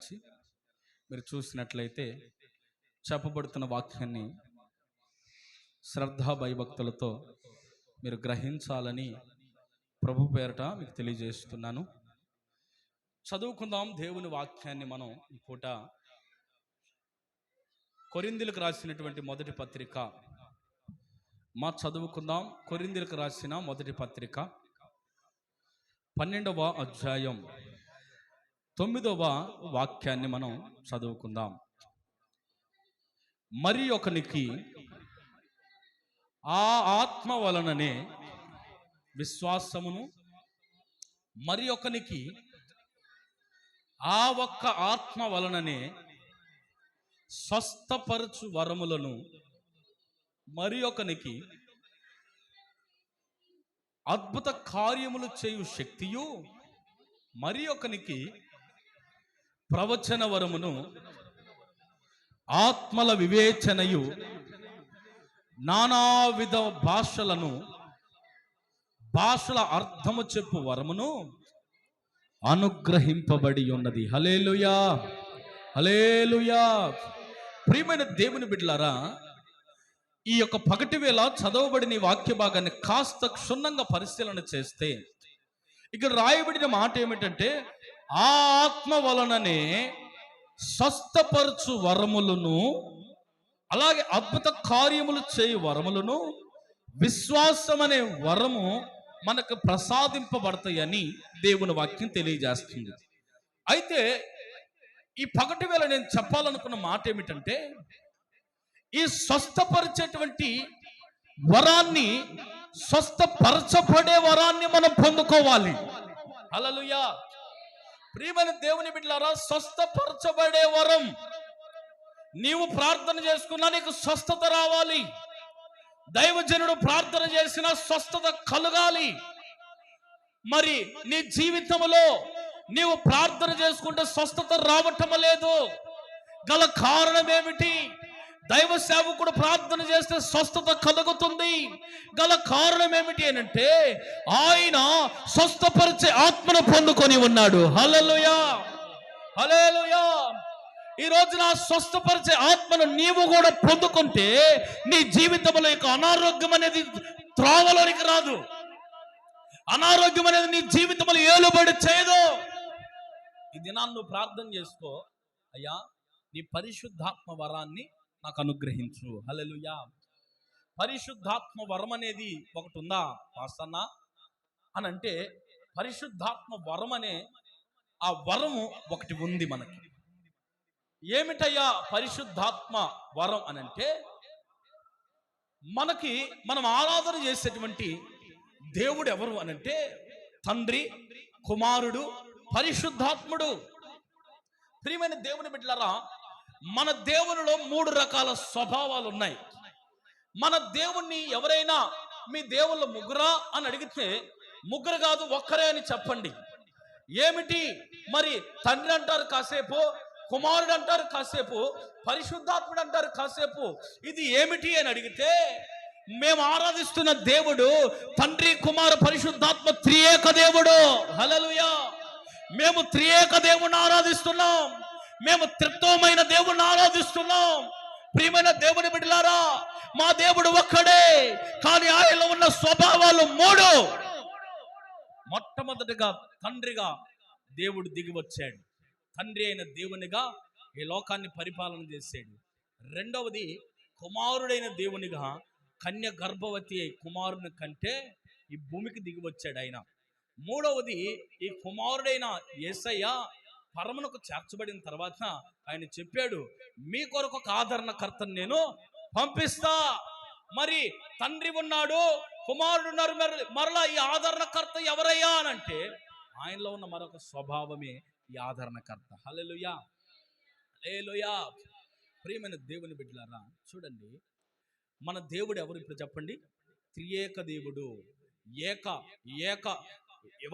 నుంచి మీరు చూసినట్లయితే చెప్పబడుతున్న వాక్యాన్ని శ్రద్ధా భయభక్తులతో మీరు గ్రహించాలని ప్రభు పేరట మీకు తెలియజేస్తున్నాను. చదువుకుందాం దేవుని వాక్యాన్ని. మనం ఈ పూట కొరింథీయులకు రాసినటువంటి మొదటి పత్రిక చదువుకుందాం. కొరింథీయులకు రాసిన మొదటి పత్రిక 12వ అధ్యాయం 9వ వాక్యాన్ని మనం చదువుకుందాం. మరి ఒకనికి ఆ ఆత్మ వలననే విశ్వాసమును, మరి ఒకనికి ఆ ఒక్క ఆత్మ వలననే స్వస్థపరచు వరములను, మరి ఒకనికి అద్భుత కార్యములు చేయు శక్తియు, మరి ఒకనికి ప్రవచన వరమును, ఆత్మల వివేచనయు, నానావిధ భాషల అర్థము చెప్పు వరమును అనుగ్రహింపబడి ఉన్నది. హల్లెలూయా, హల్లెలూయా. ప్రియమైన దేవుని బిడ్డలారా, ఈ యొక్క పగటి వేళ చదవబడిన ఈ వాక్య భాగాన్ని కాస్త క్షుణ్ణంగా పరిశీలన చేస్తే ఇక్కడ రాయబడిన మాట ఏమిటంటే, ఆ ఆత్మ వలననే స్వస్థపరచు వరములను, అలాగే అద్భుత కార్యములు చేయు వరములను, విశ్వాసం అనే వరము మనకు ప్రసాదింపబడతాయని దేవుని వాక్యం తెలియజేస్తుంది. అయితే ఈ పగటి వేళ నేను చెప్పాలనుకున్న మాట ఏమిటంటే, ఈ స్వస్థపరిచేటువంటి వరాన్ని, స్వస్థపరచబడే వరాన్ని మనం పొందుకోవాలి. హల్లెలూయా. ప్రియమైన దేవుని బిడ్డలారా, స్వస్థపరచబడే వరం, నీవు ప్రార్థన చేసుకున్నా నీకు స్వస్థత రావాలి. దైవజనుడు ప్రార్థన చేసిన స్వస్థత కలగాలి. మరి నీ జీవితంలో నీవు ప్రార్థన చేసుకుంటే స్వస్థత రావటం లేదు. గల కారణం ఏమిటి? దైవ సేవకుడు ప్రార్థన చేస్తే స్వస్థత కలుగుతుంది. గల కారణం ఏమిటి అంటే, ఆయన స్వస్థపరిచే ఆత్మను పొందుకొని ఉన్నాడు. హల్లెలూయా, హల్లెలూయా. ఈ రోజున స్వస్థపరిచే ఆత్మను నీవు కూడా పొందుకుంటే నీ జీవితంలో ఇక అనారోగ్యం అనేది త్రోవలోనికి రాదు. అనారోగ్యం అనేది నీ జీవితంలో ఏలుబడి చేయదు. ఈ దినాన్ని నువ్వు ప్రార్థన చేసుకో, అయ్యా నీ పరిశుద్ధాత్మ వరాన్ని నాకు అనుగ్రహించు. హల్లెలూయా. పరిశుద్ధాత్మ వరం అనేది ఒకటి ఉందా వాస్తన్నా అని అంటే, పరిశుద్ధాత్మ వరం అనే ఆ వరము ఒకటి ఉంది మనకి. ఏమిటయ్యా పరిశుద్ధాత్మ వరం అని అంటే, మనం ఆరాధన చేసేటువంటి దేవుడు ఎవరు అని అంటే, తండ్రి, కుమారుడు, పరిశుద్ధాత్ముడు. ప్రియమైన దేవుని బిడ్డలారా, మన దేవునిలో 3 రకాల స్వభావాలు ఉన్నాయి. మన దేవుణ్ణి ఎవరైనా మీ దేవుళ్ళు ముగ్గురా అని అడిగితే, ముగ్గురు కాదు ఒక్కరే అని చెప్పండి. ఏమిటి మరి? తండ్రి అంటారు కాసేపు, కుమారుడు అంటారు కాసేపు, పరిశుద్ధాత్ముడు అంటారు కాసేపు. ఇది ఏమిటి అని అడిగితే, మేము ఆరాధిస్తున్న దేవుడు తండ్రి, కుమార, పరిశుద్ధాత్మ త్రియేక దేవుడు. హల్లెలూయా. మేము త్రియేక దేవుణ్ణి ఆరాధిస్తున్నాం. మేము త్రిత్వమైన దేవుణ్ణి ఆరాధిస్తున్నాం. ప్రియమైన దేవుని బిడ్డలారా, మా దేవుడు ఒక్కడే, కానీ ఆయనలో ఉన్న స్వభావాలు 3. మొట్టమొదటిగా తండ్రిగా దేవుడు దిగి వచ్చాడు. తండ్రి అయిన దేవునిగా ఈ లోకాన్ని పరిపాలన చేశాడు. రెండవది కుమారుడైన దేవునిగా కన్య గర్భవతి అయి కుమారుని కంటే ఈ భూమికి దిగి వచ్చాడు ఆయన. మూడవది ఈ కుమారుడైన యేసయ్య పరమునకు చేర్చబడిన తర్వాత ఆయన చెప్పాడు, మీ కొరకు ఒక ఆదరణకర్తను నేను పంపిస్తా. మరి తండ్రి ఉన్నాడు, కుమారుడు ఉన్నారు, మరలా ఈ ఆదరణకర్త ఎవరయ్యా అని అంటే, ఆయనలో ఉన్న మరొక స్వభావమే ఈ ఆదరణకర్త. హల్లెలూయా, హల్లెలూయా. ప్రియమైన దేవుని బిడ్డలారా, చూడండి, మన దేవుడు ఎవరు ఇప్పుడు చెప్పండి? త్రియేక దేవుడు,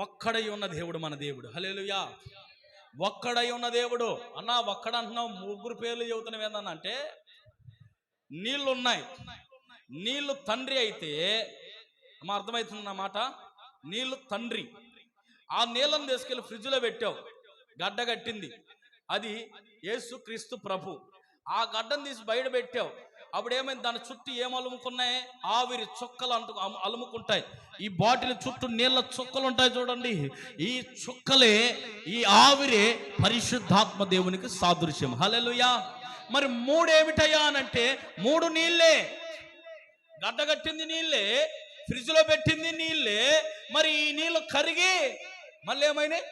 ఒక్కడై ఉన్న దేవుడు మన దేవుడు. హల్లెలూయా. ఒక్కడై ఉన్న దేవుడు అన్నా. ఒక్కడ అంటున్నావు, 3 పేర్లు చెబుతున్నావు ఏందన్నా అంటే, నీళ్ళు ఉన్నాయి, నీళ్ళు తండ్రి అయితే అర్థమవుతుందన్నమాట. నీళ్ళు తండ్రి, ఆ నీళ్ళను తీసుకెళ్ళి ఫ్రిడ్జ్లో పెట్టావు, గడ్డ కట్టింది. అది యేసు క్రీస్తు ప్రభు. ఆ గడ్డను తీసి బయట పెట్టావు, అప్పుడు ఏమైంది? దాని చుట్టూ ఏం అలుముకున్నాయి? ఆవిరి చుక్కలు అలుముకుంటాయి. ఈ బాటిల్ చుట్టూ నీళ్ళ చుక్కలు ఉంటాయి చూడండి. ఈ చుక్కలే, ఈ ఆవిరే పరిశుద్ధాత్మ దేవునికి సాదృశ్యం. హల్లెలూయా. మరి మూడేమిటయ్యా అనంటే, మూడు నీళ్ళే. గడ్డగట్టింది నీళ్ళే, ఫ్రిడ్జ్ లో పెట్టింది నీళ్ళే, మరి ఈ నీళ్ళు కరిగి మళ్ళీ ఏమైనాయి?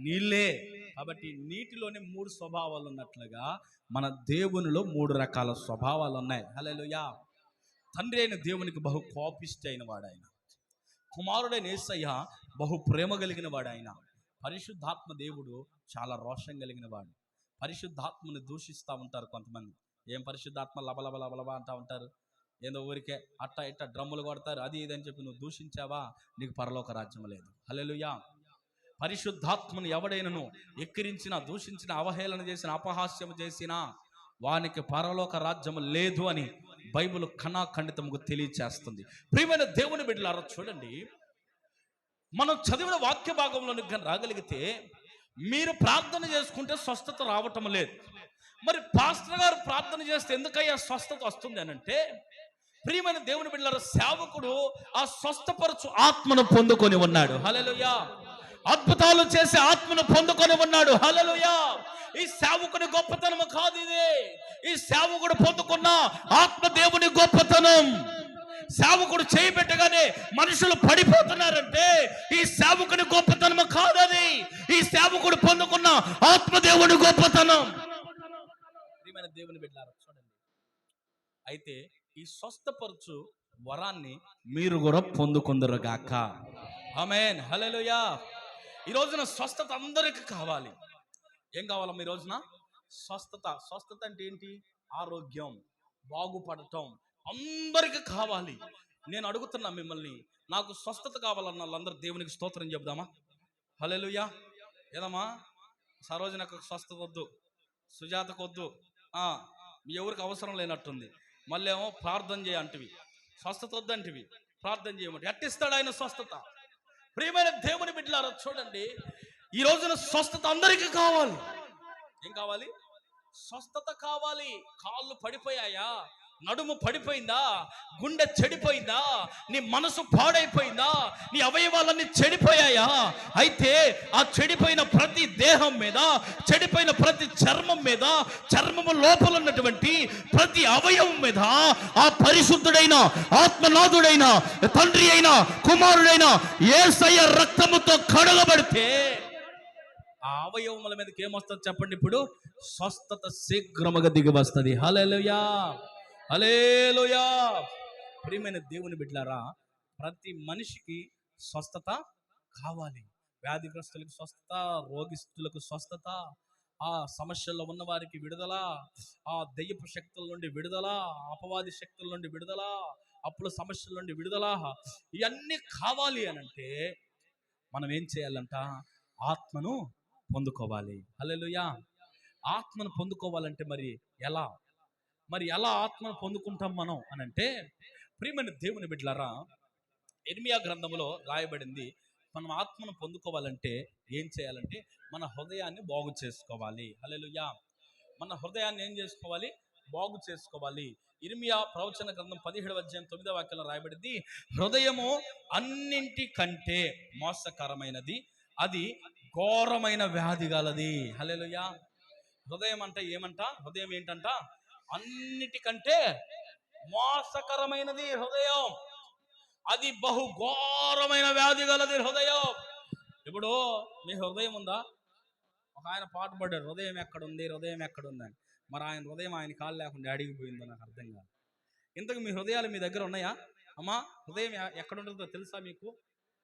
నీళ్ళే. కాబట్టి నీటిలోనే మూడు స్వభావాలు ఉన్నట్లుగా మన దేవునిలో మూడు రకాల స్వభావాలు ఉన్నాయి. హల్లెలూయా. తండ్రి అయిన దేవునికి బహు కోపిష్టి అయిన వాడు ఆయన. కుమారుడైన యేసయ్య బహు ప్రేమ కలిగిన వాడు ఆయన. పరిశుద్ధాత్మ దేవుడు చాలా రోషం కలిగిన వాడు. పరిశుద్ధాత్మని దూషిస్తూ ఉంటారు కొంతమంది. ఏం పరిశుద్ధాత్మ లబలబ లబలబ అంటూ ఉంటారు. ఏదో ఊరికే అట్ట ఇట్ట డ్రమ్ములు కొడతారు, అది ఇదని చెప్పి నువ్వు దూషించావా, నీకు పరలోక రాజ్యం లేదు. హల్లెలూయా. పరిశుద్ధాత్మను ఎవడైనను ఎక్కిరించిన, దూషించిన, అవహేళన చేసిన, అపహాస్యం చేసిన వానికి పరలోక రాజ్యము లేదు అని బైబిల్ ఖండితముకు తెలియచేస్తుంది. ప్రియమైన దేవుని బిడ్డలారా చూడండి, మనం చదివిన వాక్య భాగంలో రాగలిగితే, మీరు ప్రార్థన చేసుకుంటే స్వస్థత రావటం లేదు. మరి పాస్టర్ గారు ప్రార్థన చేస్తే ఎందుకయ్యా స్వస్థత వస్తుంది అని అంటే, ప్రియమైన దేవుని బిడ్డలారా, సేవకుడు ఆ స్వస్థపరచు ఆత్మను పొందుకొని ఉన్నాడు. హల్లెలూయా. అద్భుతాలు చేసే ఆత్మను పొందుకొని ఉన్నాడు. హల్లెలూయా. ఈ సేవకుని గొప్పతనం కాదు ఇది. ఈ సేవకుడు పొందుకున్న ఆత్మ దేవుని గొప్పతనం. సేవకుడు చేయబెట్టగానే మనుషులు పడిపోతున్నారంటే ఈ సేవకుని గొప్పతనం కాదది. ఈ సేవకుడు పొందుకున్న ఆత్మ దేవుని గొప్పతనం. ప్రియమైన దేవుని బిడ్డలారా చూడండి, అయితే ఈ స్వస్థపరచు వరాన్ని మీరు కూడా పొందుకుందరుగాక. ఆమేన్. హల్లెలూయా. ఈ రోజున స్వస్థత అందరికి కావాలి. ఏం కావాలమ్మా ఈ రోజున? స్వస్థత. స్వస్థత అంటే ఏంటి? ఆరోగ్యం, బాగుపడటం అందరికి కావాలి. నేను అడుగుతున్నా మిమ్మల్ని, నాకు స్వస్థత కావాలన్న వాళ్ళందరూ దేవునికి స్తోత్రం చెప్దామా? హల్లెలూయా. ఏదమ్మా, సరోజనకు స్వస్థత వద్దు, సుజాతకు వద్దు, మీ ఎవరికి అవసరం లేనట్టుంది. మళ్ళీ ఏమో ప్రార్థన చేయంటివి, స్వస్థత వద్దంటివి, ప్రార్థన చేయమంటే ఎట్టిస్తాడు ఆయన స్వస్థత? ప్రియమైన దేవుని బిడ్డలారా చూడండి, ఈ రోజున స్వస్థత అందరికీ కావాలి. ఏం కావాలి? స్వస్థత కావాలి. కాళ్ళు పడిపోయాయా? నడుము పడిపోయిందా? గుండె చెడిపోయిందా? నీ మనసు పాడైపోయిందా? నీ అవయవాలన్నీ చెడిపోయాయా? అయితే ఆ చెడిపోయిన ప్రతి దేహం మీద, చెడిపోయిన ప్రతి చర్మం మీద, చర్మము లోపల ఉన్నటువంటి ప్రతి అవయవం మీద ఆ పరిశుద్ధుడైన, ఆత్మనాథుడైన, తండ్రి అయిన, కుమారుడైన యేసయ్య రక్తముతో కడగబడితే ఆ అవయవముల మీదకి ఏమొస్తుంది చెప్పండి? ఇప్పుడు స్వస్థత శీఘ్రముగా దిగి వస్తుంది. హల్లెలూయా. హల్లెలూయా. ప్రియమైన దేవుని బిడ్డలారా, ప్రతి మనిషికి స్వస్థత కావాలి. వ్యాధిగ్రస్తులకు స్వస్థత, రోగిస్తులకు స్వస్థత, ఆ సమస్యల్లో ఉన్న వారికి విడుదల, ఆ దెయ్యపు శక్తుల నుండి విడుదల, అపవాది శక్తుల నుండి విడుదల, అప్పుల సమస్యల నుండి విడుదల, ఇవన్నీ కావాలి అనంటే మనం ఏం చేయాలంట? ఆత్మను పొందుకోవాలి. హల్లెలూయా. ఆత్మను పొందుకోవాలంటే మరి ఎలా? ఆత్మను పొందుకుంటాం మనం అనంటే, ప్రియమైన దేవుని బిడ్డలారా, ఇర్మియా గ్రంథములో రాయబడింది, మనం ఆత్మను పొందుకోవాలంటే ఏం చేయాలంటే మన హృదయాన్ని బాగు చేసుకోవాలి. హల్లెలూయా. మన హృదయాన్ని ఏం చేసుకోవాలి? బాగు చేసుకోవాలి. ఇర్మియా ప్రవచన గ్రంథం 17వ అధ్యాయం 9వ వాక్యంలో రాయబడింది, హృదయము అన్నింటికంటే మోసకరమైనది, అది ఘోరమైన వ్యాధి గలది. హల్లెలూయా. హృదయం అంటే ఏమంట? హృదయం ఏంటంట? అన్నిటికంటే మోసకరమైనది హృదయం, అది బహు ఘోరమైన వ్యాధి గలది హృదయం. ఇప్పుడు మీ హృదయం ఉందా? ఒక ఆయన పాట పడ్డాడు, హృదయం ఎక్కడుంది, హృదయం ఎక్కడుంది అని. మరి ఆయన హృదయం ఆయన కాళ్ళు లేకుండా అడిగిపోయిందో నాకు అర్థం కాదు. ఇంతకు మీ హృదయాలు మీ దగ్గర ఉన్నాయా? అమ్మా, హృదయం ఎక్కడుంటుందో తెలుసా మీకు?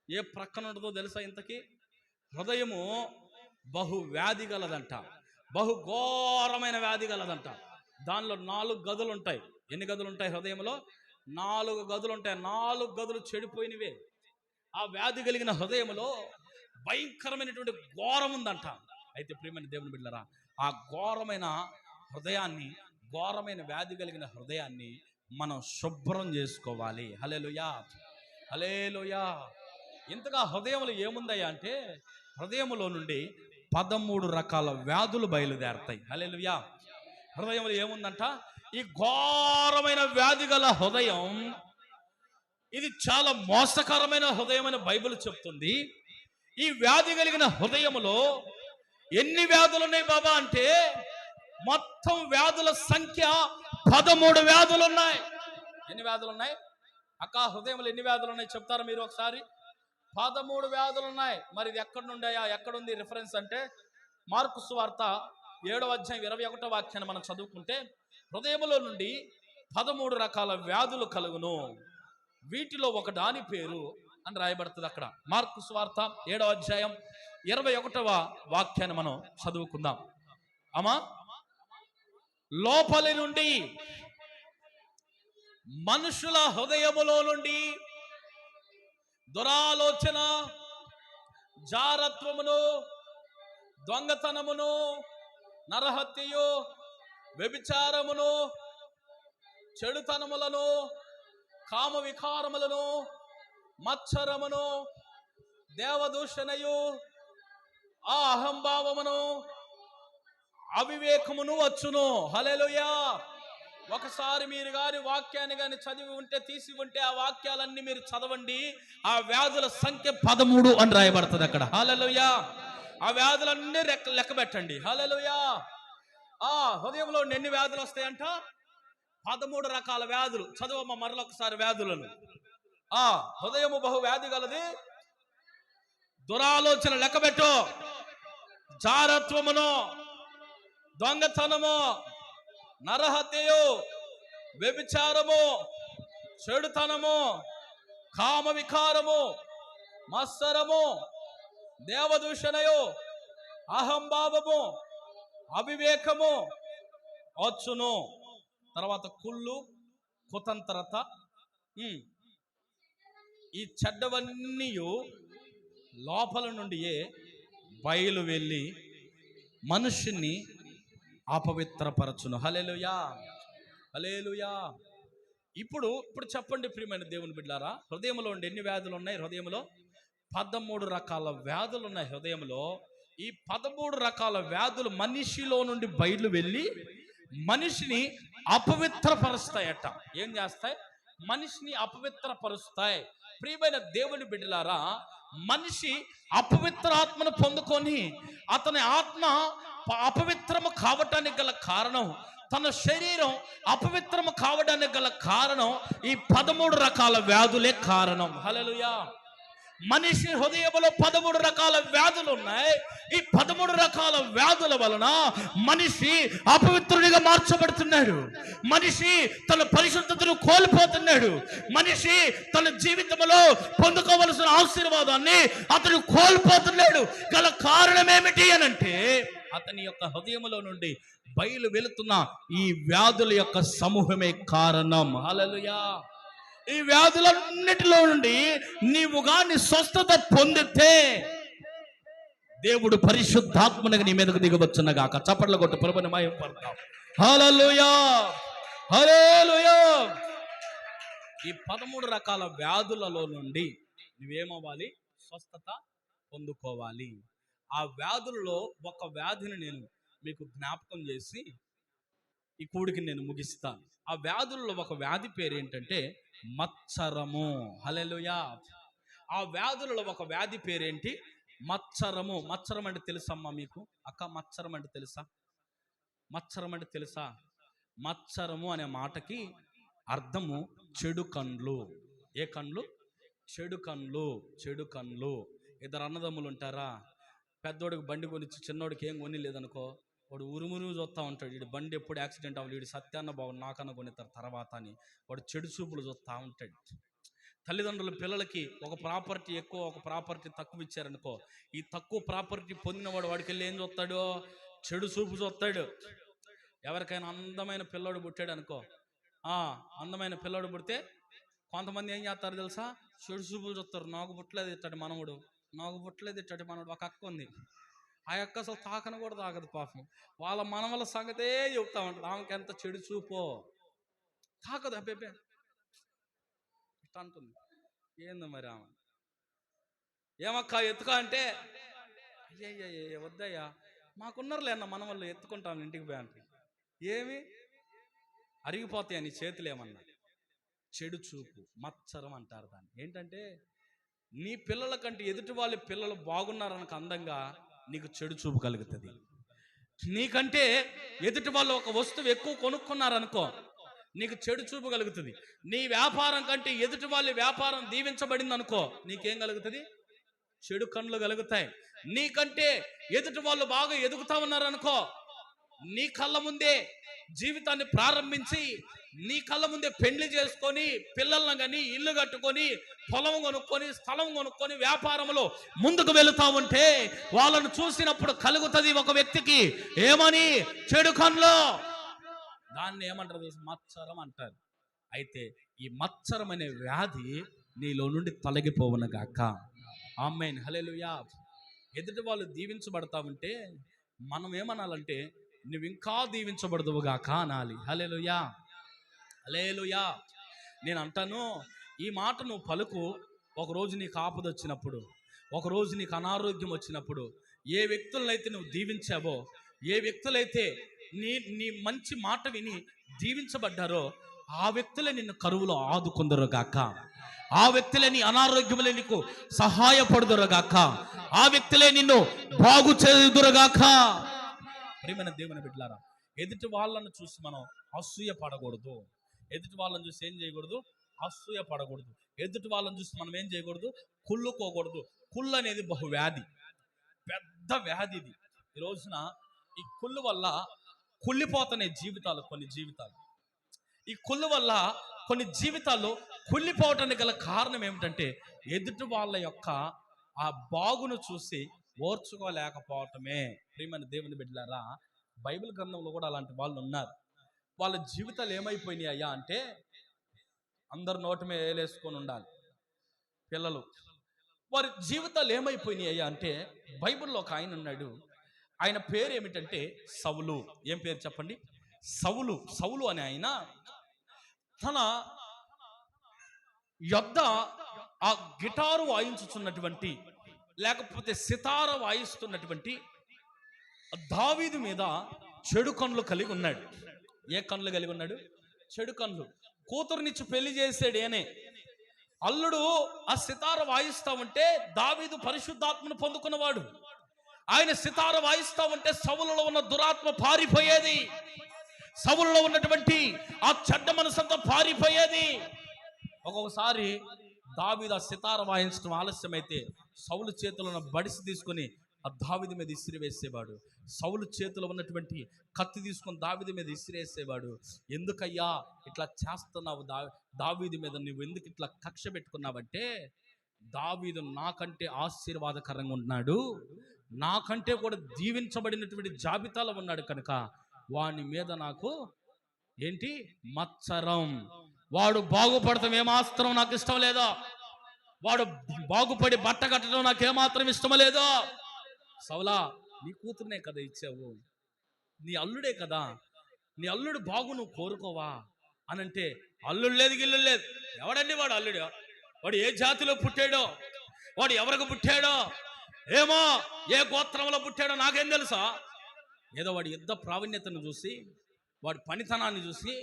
ఏ ప్రక్కన ఉంటుందో తెలుసా? ఇంతకీ హృదయము బహు వ్యాధి గలదంట, బహు ఘోరమైన వ్యాధి గలదంట. దానిలో 4 గదులు ఉంటాయి. ఎన్ని గదులు ఉంటాయి హృదయంలో? 4 గదులు ఉంటాయి. 4 గదులు చెడిపోయినవే. ఆ వ్యాధి కలిగిన హృదయంలో భయంకరమైనటువంటి ఘోరం ఉందంట. అయితే ప్రియమైన దేవుని బిడ్డలారా, ఆ ఘోరమైన హృదయాన్ని, ఘోరమైన వ్యాధి కలిగిన హృదయాన్ని మనం శుభ్రం చేసుకోవాలి. హల్లెలూయా. హల్లెలూయా. ఇంతగా హృదయంలో ఏముందయ్యా అంటే, హృదయంలో నుండి 13 రకాల వ్యాధులు బయలుదేరతాయి. హల్లెలూయా. హృదయంలో ఏముందంట? ఈ ఘోరమైన వ్యాధి గల హృదయం, ఇది చాలా మోసకరమైన హృదయం అని బైబిల్ చెప్తుంది. ఈ వ్యాధి కలిగిన హృదయములో ఎన్ని వ్యాధులు ఉన్నాయి బాబా అంటే, మొత్తం వ్యాధుల సంఖ్య 13 వ్యాధులు ఉన్నాయి. ఎన్ని వ్యాధులు ఉన్నాయి అక్క? హృదయంలో ఎన్ని వ్యాధులు ఉన్నాయి చెప్తారా మీరు ఒకసారి? 13 వ్యాధులు ఉన్నాయి. మరి ఇది ఎక్కడి నుండాయా, ఎక్కడుంది రిఫరెన్స్ అంటే, మార్కు సువార్త 7వ అధ్యాయం 21వ వాక్యాన్ని మనం చదువుకుంటే, హృదయములో నుండి 13 రకాల వ్యాధులు కలుగును, వీటిలో ఒక దాని పేరు అని రాయబడుతుంది అక్కడ. మార్కు సువార్త 7వ అధ్యాయం 21వ వాక్యాన్ని మనం చదువుకుందాం. అమ్మా, లోపలి నుండి, మనుషుల హృదయములో నుండి దురాలోచన, జారత్వమును, దొంగతనమును, నరహత్యయు, వ్యభిచారమును, చెడుతనములను, కామ వికారములను, మత్సరమును, దేవదూషణయు, ఆ అహంభావమును, అవివేకమును వచ్చును. హల్లెలూయా. ఒకసారి మీరు గాని వాక్యాన్ని గాని చదివి ఉంటే, తీసి ఉంటే, ఆ వాక్యాలన్నీ మీరు చదవండి. ఆ వ్యాధుల సంఖ్య 13 అని రాయబడుతుంది అక్కడ. హల్లెలూయా. ఆ వ్యాధులన్నీ లెక్క పెట్టండి. హల్లెలూయా. ఆ హృదయంలో ఎన్ని వ్యాధులు వస్తాయంట? 13 రకాల వ్యాధులు. చదువమ్మ మరొకసారి వ్యాధులను. ఆ హృదయము బహు వ్యాధి గలది. దురాలోచన లెక్కబెట్టు. జారత్వమును, దొంగతనము, నరహత్యయు, వ్యభిచారము, చెడుతనము, కామ వికారము, మత్సరము, దేవదూషణయు, అహంభావము, అవివేకము వచ్చును. తర్వాత కుళ్ళు, కుతంత్రత. ఈ చెడ్డవన్నీ లోపల నుండియే బయలు వెళ్ళి మనుషుని అపవిత్రపరచును. హల్లెలూయా. హల్లెలూయా. ఇప్పుడు చెప్పండి ప్రియమైన దేవుని బిడ్డలారా, హృదయంలో ఎన్ని వ్యాధులు ఉన్నాయి? హృదయంలో 13 రకాల వ్యాధులు ఉన్నాయి. హృదయంలో ఈ 13 రకాల వ్యాధులు మనిషిలో నుండి బయలు వెళ్ళి మనిషిని అపవిత్రపరుస్తాయట. ఏం చేస్తాయి? మనిషిని అపవిత్రపరుస్తాయి. ప్రియమైన దేవుని బిడ్డలారా, మనిషి అపవిత్ర ఆత్మను పొందుకొని అతని ఆత్మ అపవిత్రము కావటానికి గల కారణం, తన శరీరం అపవిత్రము కావడానికి గల కారణం ఈ 13 రకాల వ్యాధులే కారణం. హల్లెలూయా. మనిషి హృదయంలో 13 రకాల వ్యాధులు ఉన్నాయి. ఈ 13 రకాల వ్యాధుల వలన మనిషి అపవిత్రుడిగా మార్చబడుతున్నాడు. మనిషి తన పరిశుద్ధతను కోల్పోతున్నాడు. మనిషి తన జీవితంలో పొందుకోవలసిన ఆశీర్వాదాన్ని అతను కోల్పోతున్నాడు. గల కారణం ఏమిటి అనంటే, అతని యొక్క హృదయంలో నుండి బయలు వెళుతున్న ఈ వ్యాధుల యొక్క సమూహమే కారణం. హల్లెలూయా. ఈ వ్యాధులన్నిటిలో నుండి నీవు గాని స్వస్థత పొందితే దేవుడు పరిశుద్ధాత్మని నీ మీదకు దిగవచ్చునగాక. చప్పట్ల కొట్టు ప్రభుని మహిమపడతాం. హల్లెలూయా. హల్లెలూయా. ఈ 13 రకాల వ్యాధులలో నుండి నువ్వేమవ్వాలి? స్వస్థత పొందుకోవాలి. ఆ వ్యాధులలో ఒక వ్యాధిని నేను మీకు జ్ఞాపకం చేసి ఈ కూడికి నేను ముగిస్తాను. ఆ వ్యాధుల్లో ఒక వ్యాధి పేరు ఏంటంటే మత్సరము. హల్లెలూయా. ఆ వ్యాధులలో ఒక వ్యాధి పేరేంటి? మత్సరము. మత్సరం అంటే తెలుసమ్మా మీకు? అక్క, మత్సరం అంటే తెలుసా? మత్సరం అంటే తెలుసా? మత్సరము అనే మాటకి అర్థము చెడు కండ్లు. ఏ కండ్లు? చెడు కండ్లు. చెడు కండ్లు. ఇద్దరు అన్నదమ్ములు ఉంటారా? పెద్దోడికి బండి కొనిచ్చి చిన్నోడికి ఏం కొని లేదనుకో, వాడు ఉరుమురు చూస్తూ ఉంటాడు. వీడి బండి ఎప్పుడు యాక్సిడెంట్ అవ్వాలి, వీడి సత్యాన్న బాగుంది నాకన్నా కొనిస్తారు తర్వాత అని వాడు చెడు చూపులు చూస్తూ ఉంటాడు. తల్లిదండ్రుల పిల్లలకి ఒక ప్రాపర్టీ ఎక్కువ, ఒక ప్రాపర్టీ తక్కువ ఇచ్చారనుకో, ఈ తక్కువ ప్రాపర్టీ పొందినవాడు వాడికి వెళ్ళి ఏం చూస్తాడు? చెడు చూపు చూస్తాడు. ఎవరికైనా అందమైన పిల్లోడు పుట్టాడు అనుకో, అందమైన పిల్లోడు పుడితే కొంతమంది ఏం చేస్తారు తెలుసా? చెడు చూపులు చూస్తారు. నాకు పుట్టలేదు ఇట్టడు మనవుడు, నాకు పుట్టలేదు ఇట్టడు మనవుడు. ఒక అక్క ఉంది, ఆ అక్క అసలు తాకను కూడా తాగదు పాపం. వాళ్ళ మనవల సంగతే చెప్తా ఉంటుంది. ఆమెకి ఎంత చెడు చూపో, తాకదు అబ్బే ఇట్లా అంటుంది. ఏందో మరి ఆమె ఏమక్క ఎత్తుక అంటే అయ్యయ్య వద్దయ్యా, మాకున్నారులే అన్న మన వాళ్ళు ఎత్తుకుంటాం ఇంటికి పోయి అంటే, ఏమి అరిగిపోతాయి నీ చేతులు ఏమన్నా. చెడు చూపు, మత్సరం అంటారు దాన్ని. ఏంటంటే నీ పిల్లల కంటే ఎదుటి వాళ్ళ పిల్లలు బాగున్నారనక అందంగా నీకు చెడు చూపు కలుగుతుంది. నీకంటే ఎదుటి వాళ్ళు ఒక వస్తువు ఎక్కువ కొనుక్కున్నారనుకో, నీకు చెడు చూపు కలుగుతుంది. నీ వ్యాపారం కంటే ఎదుటి వాళ్ళ వ్యాపారం దీవించబడింది అనుకో, నీకేం కలుగుతుంది? చెడు కన్నులు కలుగుతాయి. నీకంటే ఎదుటి వాళ్ళు బాగా ఎదుగుతా ఉన్నారనుకో, నీ కళ్ళ ముందే జీవితాన్ని ప్రారంభించి నీ కళ్ళ ముందే పెళ్లి చేసుకొని పిల్లలను కానీ ఇల్లు కట్టుకొని పొలం కొనుక్కొని స్థలం కొనుక్కొని వ్యాపారంలో ముందుకు వెళుతా ఉంటే వాళ్ళను చూసినప్పుడు కలుగుతుంది ఒక వ్యక్తికి ఏమని? చెడు కన్నులు. దాన్ని ఏమంటారు తెలుసు? మత్సరం అంటారు. అయితే ఈ మత్సరం అనే వ్యాధి నీలో నుండి తొలగిపోవును గాక. ఆమేన్, హల్లెలూయా. ఎదుటి వాళ్ళు దీవించబడతా ఉంటే మనం ఏమనాలంటే, నువ్వు ఇంకా దీవించబడదువు గాక అనాలి. హల్లెలూయా, హల్లెలూయా. నేను అంటాను, ఈ మాట నువ్వు పలుకు. ఒకరోజు నీకు ఆపద వచ్చినప్పుడు, ఒకరోజు నీకు అనారోగ్యం వచ్చినప్పుడు, ఏ వ్యక్తులనైతే నువ్వు దీవించావో, ఏ వ్యక్తులైతే నీ నీ మంచి మాట విని దీవించబడ్డారో, ఆ వ్యక్తులే నిన్ను కరువులో ఆదుకుందరుగాక. ఆ వ్యక్తులే నీ అనారోగ్యములే నీకు సహాయపడుదురుగాక. ఆ వ్యక్తులే నిన్ను బాగు చేదురుగాక. ప్రియమైన దేవుని బిడ్డలారా, ఎదుటి వాళ్ళను చూసి మనం అసూయ పడకూడదు. ఎదుటి వాళ్ళని చూసి ఏం చేయకూడదు? అసూయ పడకూడదు. ఎదుటి వాళ్ళని చూసి మనం ఏం చేయకూడదు? కుళ్ళుకోకూడదు. కుళ్ళు అనేది బహు వ్యాధి, పెద్ద వ్యాధి ఇది. ఈ రోజున ఈ కుళ్ళు వల్ల కుళ్ళిపోతున్నాయి జీవితాలు, కొన్ని జీవితాలు. ఈ కుళ్ళు వల్ల కొన్ని జీవితాల్లో కుళ్ళిపోవటానికి గల కారణం ఏమిటంటే, ఎదుటి వాళ్ళ యొక్క ఆ బాగును చూసి ఓర్చుకోలేకపోవటమే. ప్రియమైన దేవుని బిడ్డలారా, బైబిల్ గ్రంథంలో కూడా అలాంటి వాళ్ళు ఉన్నారు. వాళ్ళ జీవితాలు ఏమైపోయినాయి అయ్యా అంటే, అందరు నోటి మీద వేలేసుకొని ఉండాలి పిల్లలు. వారి జీవితాలు ఏమైపోయినాయి అయ్యా అంటే, బైబిల్లో ఒక ఆయన ఉన్నాడు. ఆయన పేరు ఏమిటంటే సౌలు. ఏం పేరు చెప్పండి? సౌలు. సౌలు అనే ఆయన తన యొద్ద ఆ గిటారు వాయించుతున్నటువంటి, లేకపోతే సితార వాయిస్తున్నటువంటి దావీదు మీద చెడు కన్నులు కలిగి ఉన్నాడు. ఏ కన్నులు కలిగి ఉన్నాడు? చెడు కన్నులు. కూతురునిచ్చి పెళ్లి చేసాడు అనే అల్లుడు ఆ సితార వాయిస్తా ఉంటే, దావీదు పరిశుద్ధాత్మను పొందుకున్నవాడు. ఆయన సితార వాయిస్తా ఉంటే సౌలులో ఉన్న దురాత్మ పారిపోయేది. సౌలులో ఉన్నటువంటి ఆ చెడ్డ మనసంతా పారిపోయేది. ఒక్కొక్కసారి దావీదు ఆ సితార వాయించడం ఆలస్యమైతే సౌలు చేతిలో ఉన్న బడిసి తీసుకొని ఆ దావీదు మీద ఇసిరివేసేవాడు. సౌలు చేతిలో ఉన్నటువంటి కత్తి తీసుకొని దావీదు మీద ఇసిరేసేవాడు. ఎందుకయ్యా ఇట్లా చేస్తున్నావు? దావీదు మీద నువ్వు ఎందుకు ఇట్లా కక్ష పెట్టుకున్నావంటే, దావీదు నాకంటే ఆశీర్వాదకరంగా ఉన్నాడు, నాకంటే కూడా దీవించబడినటువంటి జాబితాలో ఉన్నాడు కనుక వాని మీద నాకు ఏంటి? మత్సరం. వాడు బాగుపడతాం ఏమాత్రం నాకు ఇష్టం లేదో, వాడు బాగుపడి బట్ట కట్టడం నాకు ఏమాత్రం ఇష్టం లేదో. సౌలా, నీ కూతురునే కదా ఇచ్చావు, నీ అల్లుడే కదా, నీ అల్లుడు బాగు నువ్వు కోరుకోవా అనంటే, అల్లుడు లేదు గిల్లు లేదు. ఎవడండి వాడు అల్లుడు? వాడు ఏ జాతిలో పుట్టాడో, వాడు ఎవరికి పుట్టాడో ఏమో, ఏ గోత్రంలో పుట్టాడో నాకేం తెలుసా? ఏదో వాడి యుద్ధ ప్రావీణ్యతను చూసి, వాడి పనితనాన్ని చూసి,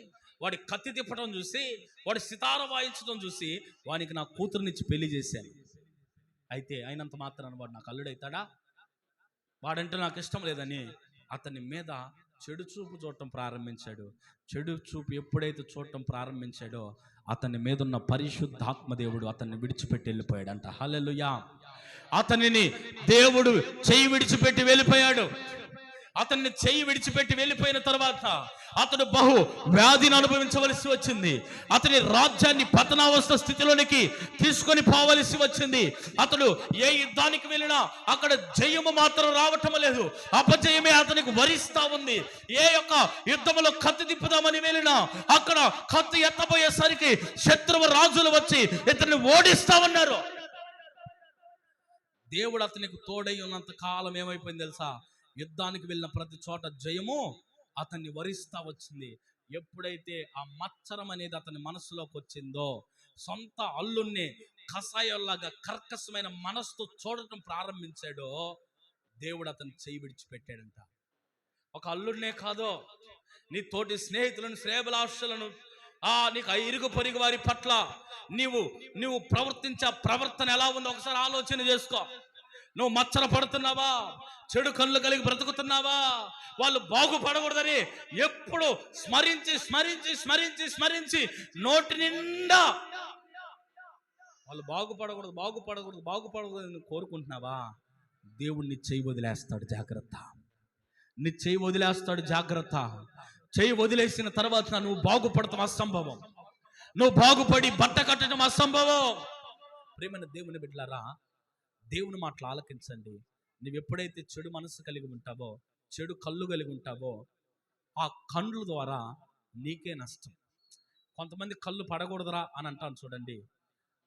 వాడి కత్తి తిప్పడం చూసి, వాడి సితార వాయించడం చూసి వానికి నా కూతురునిచ్చి పెళ్లి చేశాను. అయితే అయినంత మాత్రాన వాడు నాకు అల్లుడైతాడా? వాడంటే నాకు ఇష్టం లేదని అతని మీద చెడు చూపు చూడటం ప్రారంభించాడు. చెడు చూపు ఎప్పుడైతే చూడటం ప్రారంభించాడో అతని మీద ఉన్న పరిశుద్ధాత్మ దేవుడు అతన్ని విడిచిపెట్టి వెళ్ళిపోయాడంట. హల్లెలూయా. అతనిని దేవుడు చెయ్యి విడిచిపెట్టి వెళ్ళిపోయాడు. అతన్ని చెయ్యి విడిచిపెట్టి వెళ్ళిపోయిన తర్వాత అతడు బహు వ్యాధిని అనుభవించవలసి వచ్చింది. అతని రాజ్యాన్ని పతనావస్థ స్థితిలోనికి తీసుకొని పోవలసి వచ్చింది. అతడు ఏ యుద్ధానికి వెళ్ళినా అక్కడ జయము మాత్రం రావటం లేదు, అపజయమే అతనికి వరిస్తా ఉంది. ఏ యొక్క యుద్ధంలో కత్తి తిప్పుదామని వెళ్ళినా అక్కడ కత్తి ఎత్తబోయేసరికి శత్రువు రాజులు వచ్చి ఇతన్ని ఓడిస్తా ఉన్నారు. దేవుడు అతనికి తోడై ఉన్నంత కాలం ఏమైపోయింది తెలుసా? యుద్ధానికి వెళ్ళిన ప్రతి చోట జయము అతన్ని వరిస్తా వచ్చింది. ఎప్పుడైతే ఆ మత్సరం అనేది అతని మనసులోకి వచ్చిందో, సొంత అల్లుణ్ణి కషాయంలాగా కర్కశమైన మనసుతో చూడటం ప్రారంభించాడో, దేవుడు అతను చేయి విడిచిపెట్టాడంట. ఒక అల్లుడినే కాదో, నీ తోటి స్నేహితులను, శ్రేయభిలాషులను, నీకు ఇరుగు పొరుగు వారి పట్ల నువ్వు ప్రవర్తించే ప్రవర్తన ఎలా ఉందో ఒకసారి ఆలోచన చేసుకో. నువ్వు మచ్చర పడుతున్నావా? చెడు కళ్ళు కలిగి బ్రతుకుతున్నావా? వాళ్ళు బాగుపడకూడదని ఎప్పుడు స్మరించి స్మరించి స్మరించి స్మరించి నోటి నిండా వాళ్ళు బాగుపడకూడదు కోరుకుంటున్నావా? దేవుణ్ణి చేయి వదిలేస్తాడు, జాగ్రత్త. నీ చేయి వదిలేస్తాడు, జాగ్రత్త. చేయి వదిలేసిన తర్వాత నువ్వు బాగుపడతాం అసంభవం. నువ్వు బాగుపడి బట్ట కట్టడం అసంభవం. ప్రియమైన దేవుని బిడ్డలారా, దేవుని మాటలు ఆలకించండి. నువ్వు ఎప్పుడైతే చెడు మనసు కలిగి ఉంటావో, చెడు కళ్ళు కలిగి ఉంటావో, ఆ కండ్ల ద్వారా నీకే నష్టం. కొంతమంది కళ్ళు పడకూడదురా అని అంటాను చూడండి.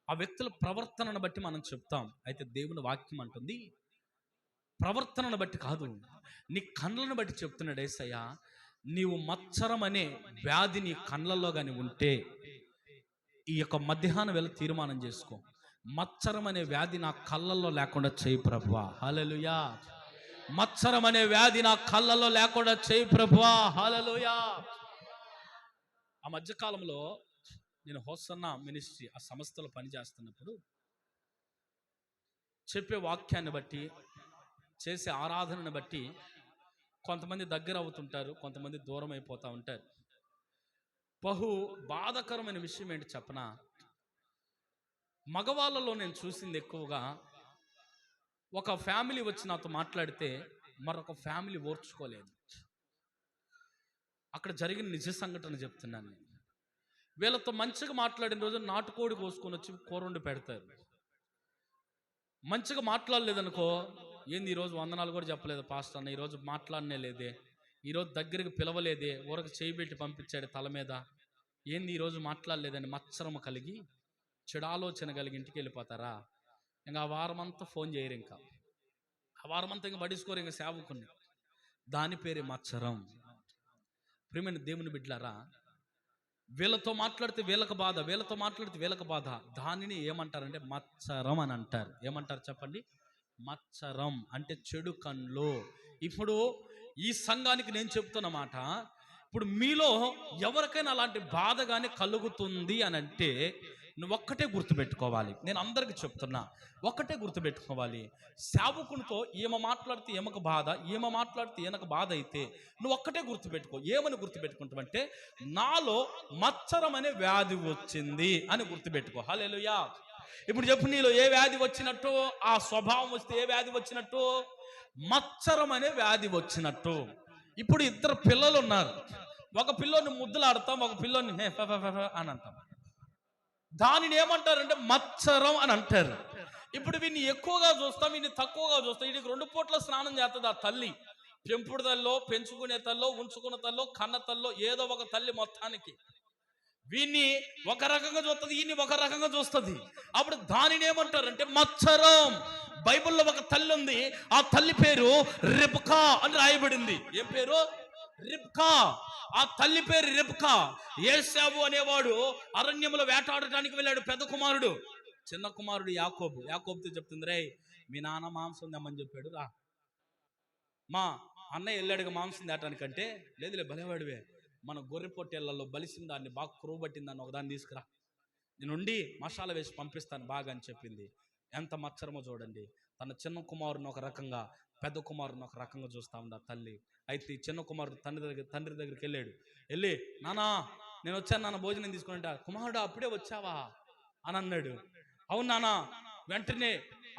ఆ వ్యక్తుల ప్రవర్తనను బట్టి మనం చెప్తాం. అయితే దేవుని వాక్యం అంటుంది ప్రవర్తనను బట్టి కాదు, నీ కళ్ళను బట్టి చెప్తున్నాడు యేసయ్య. నీవు మత్సరం అనే వ్యాధి నీ కళ్ళల్లో కానీ ఉంటే ఈ యొక్క మధ్యాహ్నం వేళ తీర్మానం చేసుకో, మత్సరం అనే వ్యాధి నా కళ్ళల్లో లేకుండా చేయి ప్రభువా. హల్లెలూయా. మత్సరం అనే వ్యాధి నా కళ్ళల్లో లేకుండా చేయి ప్రభువా. హల్లెలూయా. ఆ మధ్యకాలంలో నేను హోసన్నా మినిస్ట్రీ ఆ సంస్థలో పనిచేస్తున్నప్పుడు చెప్పే వాక్యాన్ని బట్టి, చేసే ఆరాధనను బట్టి కొంతమంది దగ్గర అవుతుంటారు, కొంతమంది దూరం అయిపోతూ ఉంటారు. బహు బాధాకరమైన విషయం ఏంటి చెప్పనా? మగవాళ్ళలో నేను చూసింది ఎక్కువగా, ఒక ఫ్యామిలీ వచ్చి నాతో మాట్లాడితే మరొక ఫ్యామిలీ ఓర్చుకోలేదు. అక్కడ జరిగిన నిజ సంఘటన చెప్తున్నాను నేను. వీళ్ళతో మంచిగా మాట్లాడిన రోజు నాటుకోడి కోసుకొని వచ్చి కూర వండి పెడతారు. మంచిగా మాట్లాడలేదనుకో, ఏంది ఈరోజు వందనాలు కూడా చెప్పలేదు పాస్టర్ అన్న, ఈరోజు మాట్లాడనే లేదే, ఈరోజు దగ్గరికి పిలవలేదే, ఊరకు చేయి పెట్టి పంపించాడు తల మీద, ఏంది ఈరోజు మాట్లాడలేదని మత్సరము కలిగి, చెడు ఆలోచన కలిగి ఇంటికి వెళ్ళిపోతారా? ఇంకా ఆ వారమంతా ఫోన్ చేయరు, ఇంకా ఆ వారమంతా ఇంకా పడిసుకోరు, ఇంకా సేవకుని. దాని పేరే మత్సరం. ప్రియమైన దేవుని బిడ్డలారా, వీళ్ళతో మాట్లాడితే వీళ్ళకి బాధ, వీళ్ళతో మాట్లాడితే వీళ్ళకి బాధ. దానిని ఏమంటారంటే మత్సరం అని అంటారు. ఏమంటారు చెప్పండి? మత్సరం అంటే చెడు కన్ను. ఇప్పుడు ఈ సంఘానికి నేను చెప్తున్నమాట, ఇప్పుడు మీలో ఎవరికైనా అలాంటి బాధ కానీ కలుగుతుంది అని అంటే నువ్వు ఒక్కటే గుర్తుపెట్టుకోవాలి. నేను అందరికి చెప్తున్నా, ఒక్కటే గుర్తుపెట్టుకోవాలి. సేవకునితో ఈమె మాట్లాడితే ఈమెకు బాధ, ఈమె మాట్లాడితే ఈయనకు బాధ అయితే నువ్వు ఒక్కటే గుర్తుపెట్టుకో. ఏమని గుర్తుపెట్టుకుంటావంటే, నాలో మత్సరం అనే వ్యాధి వచ్చింది అని గుర్తుపెట్టుకో. హల్లెలూయా. ఇప్పుడు చెప్పు, నీలో ఏ వ్యాధి వచ్చినట్టు? ఆ స్వభావం వస్తే ఏ వ్యాధి వచ్చినట్టు? మత్సరం అనే వ్యాధి వచ్చినట్టు. ఇప్పుడు ఇద్దరు పిల్లలు ఉన్నారు, ఒక పిల్లోని ముద్దులాడతాం, ఒక పిల్లోని అని అంటాం. దానిని ఏమంటారంటే మత్సరం అని అంటారు. ఇప్పుడు వీడిని ఎక్కువగా చూస్తాం, వీడిని తక్కువగా చూస్తాం. వీడికి 2 పూట్ల స్నానం చేస్తుంది ఆ తల్లి. పెంపుడు తల్లో, పెంచుకునే తల్లో, ఉంచుకున్న తల్లో, కన్న తల్లో, ఏదో ఒక తల్లి మొత్తానికి. వీడిని ఒక రకంగా చూస్తుంది, ఈయన్ని ఒక రకంగా చూస్తుంది. అప్పుడు దానిని ఏమంటారంటే మత్సరం. బైబిల్లో ఒక తల్లి ఉంది, ఆ తల్లి పేరు రిబ్కా అని రాయబడింది. ఏం పేరు? రిబ్కా. ఆ తల్లి పేరు రిబ్కా. ఏశావు అనేవాడు అరణ్యములో వేటాడటానికి వెళ్ళాడు, పెద్ద కుమారుడు. చిన్న కుమారుడు యాకోబు. యాకోబుతో చెప్తుంది, రే మీ నాన్న మాంసం తెమ్మని చెప్పాడు, రా. మా అన్నయ్య వెళ్ళాడుగా మాంసం తేటానికంటే, లేదులే భలేవాడివే, మన గొర్రె పొట్టేళ్లలో బలిసిన దాన్ని బాగా కురువు పట్టిందాన్ని ఒకదాన్ని తీసుకురా, నేను ఉండి మసాలా వేసి పంపిస్తాను బాగా అని చెప్పింది. ఎంత మత్సరమో చూడండి. తన చిన్న కుమారుని ఒక రకంగా, పెద్ద కుమారుని ఒక రకంగా చూస్తా ఉంది ఆ తల్లి. అయితే ఈ చిన్న కుమారుడు తండ్రి దగ్గరికి వెళ్ళి, నానా నేను వచ్చాను నాన్న, భోజనం తీసుకుంటా. కుమారుడు అప్పుడే వచ్చావా అని అన్నాడు. అవును నాన్న. వెంటనే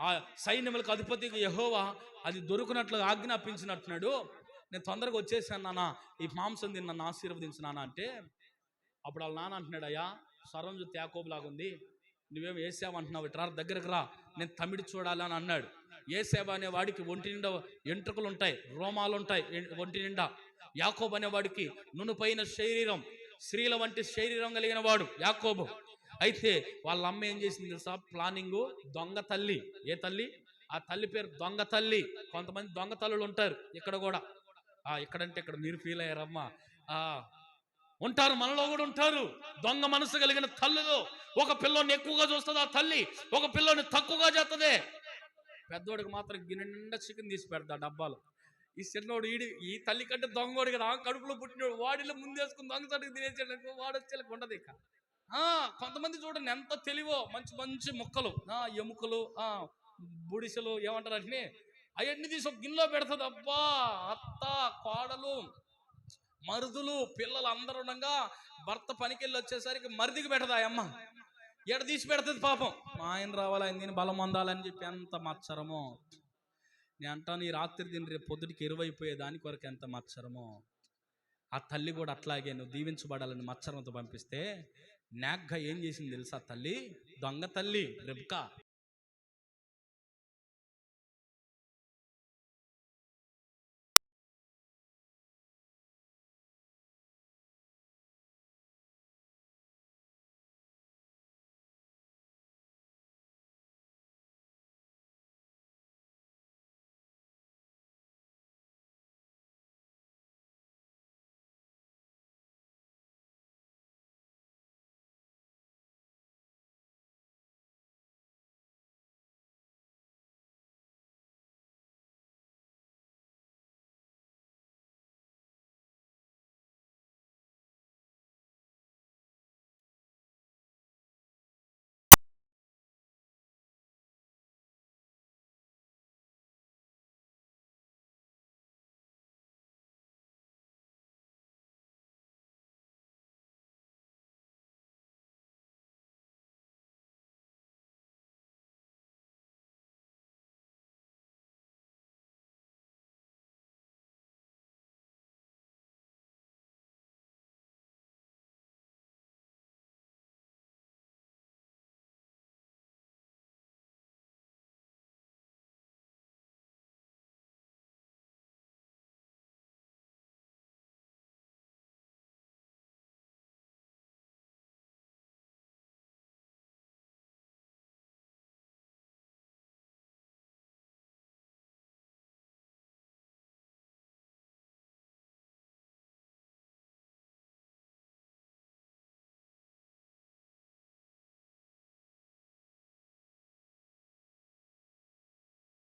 ఆ సైన్యములకు అధిపతికి యెహోవా అది దొరుకునట్లు ఆజ్ఞాపించినట్టున్నాడు, నేను తొందరగా వచ్చేసాను నాన్న, ఈ మాంసం తిని నన్ను ఆశీర్వదించు నాన్న అంటే, అప్పుడు వాళ్ళ నాన్న అంటున్నాడు, అయ్యా స్వరం చూస్తే యాకోబులాగా ఉంది, నువ్వేం ఏసేవ అంటున్నావు, ఇట్రా దగ్గరకు రా, నేను తమిడి చూడాలి అని అన్నాడు. ఏసేవ అనేవాడికి ఒంటి నిండా ఎంట్రుకలు ఉంటాయి, రోమాలు ఉంటాయి ఒంటి నిండా. యాకోబు అనేవాడికి నునుపైన శరీరం, స్త్రీల వంటి శరీరం కలిగిన వాడు యాకోబు. అయితే వాళ్ళ అమ్మ ఏం చేసింది తెలుసా? ప్లానింగు. దొంగ తల్లి. ఏ తల్లి? ఆ తల్లి పేరు దొంగ తల్లి. కొంతమంది దొంగ తల్లులు ఉంటారు ఇక్కడ కూడా. ఇక్కడంటే ఇక్కడ మీరు ఫీల్ అయ్యారమ్మా, ఉంటారు, మనలో కూడా ఉంటారు దొంగ మనసు కలిగిన తల్లులు. ఒక పిల్లోని ఎక్కువగా చూస్తుంది ఆ తల్లి, ఒక పిల్లోని తక్కువగా చేస్తుంది. పెద్దోడికి మాత్రం గిన్నె నిండా చికెన్ తీసి పెడతా డబ్బాలు. ఈ చిన్నోడు ఈ తల్లి కంటే దొంగోడు కదా, కడుపులో పుట్టినోడు వాడిలో ముందేసుకుని దొంగతడికి తినేసాడు, వాడు వచ్చేలకు ఉండదు ఇక. కొంతమంది చూడండి ఎంత తెలివో, మంచి మంచి ముక్కలు, ఎముకలు, బుడిసెలు ఏమంటారు అంటే అవన్నీ తీసి ఒక గిన్నెలో పెడుతుంది. అబ్బా, అత్త, కోడలు, మరుదులు, పిల్లలు అందరూ ఉండగా భర్త పనికెళ్ళి వచ్చేసరికి మరిదికి పెడతా అమ్మ, ఎడ తీసి పెడుతుంది పాపం. మా ఆయన రావాలి, ఆయన దీన్ని బలం పొందాలని చెప్పి ఎంత మత్సరమో. నేను అంటాను, ఈ రాత్రి దీన్ని రేపు పొద్దుటికి ఎరువైపోయే దాని కొరకు ఎంత మత్సరమో. ఆ తల్లి కూడా అట్లాగే నువ్వు దీవించబడాలని మత్సరంతో పంపిస్తే నాగ్గా ఏం చేసింది తెలుసా? తల్లి, దొంగ తల్లి రెబ్కా.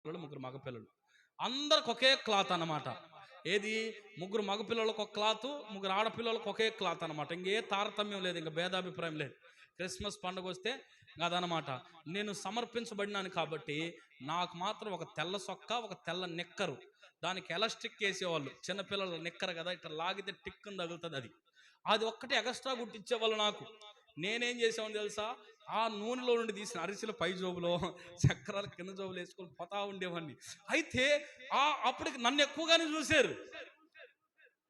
ముగ్గురు మగపిల్లలు, అందరికి ఒకే క్లాత్ అన్నమాట. ఏది? ముగ్గురు మగపిల్లలకు ఒక క్లాత్, ముగ్గురు ఆడపిల్లలకు ఒకే క్లాత్ అనమాట. ఇంకే తారతమ్యం లేదు, ఇంకా భేదాభిప్రాయం లేదు. క్రిస్మస్ పండుగ వస్తే అదనమాట. నేను సమర్పించబడినాను కాబట్టి నాకు మాత్రం ఒక తెల్ల సొక్క, ఒక తెల్ల నిక్కరు, దానికి ఎలాస్టిక్ వేసేవాళ్ళు. చిన్నపిల్లల నిక్కరు కదా, ఇట్లా లాగితే టిక్కుని తగులుతుంది. అది ఒక్కటి ఎక్స్ట్రా గుట్టించేవాళ్ళు నాకు. నేనేం చేసామని తెలుసా? ఆ నూనెలో నుండి తీసిన అరిసెల పై జోబులో, చక్రాల కింద జోబులు వేసుకొని పోతా ఉండేవాడిని. అయితే అప్పటికి నన్ను ఎక్కువగానే చూశారు.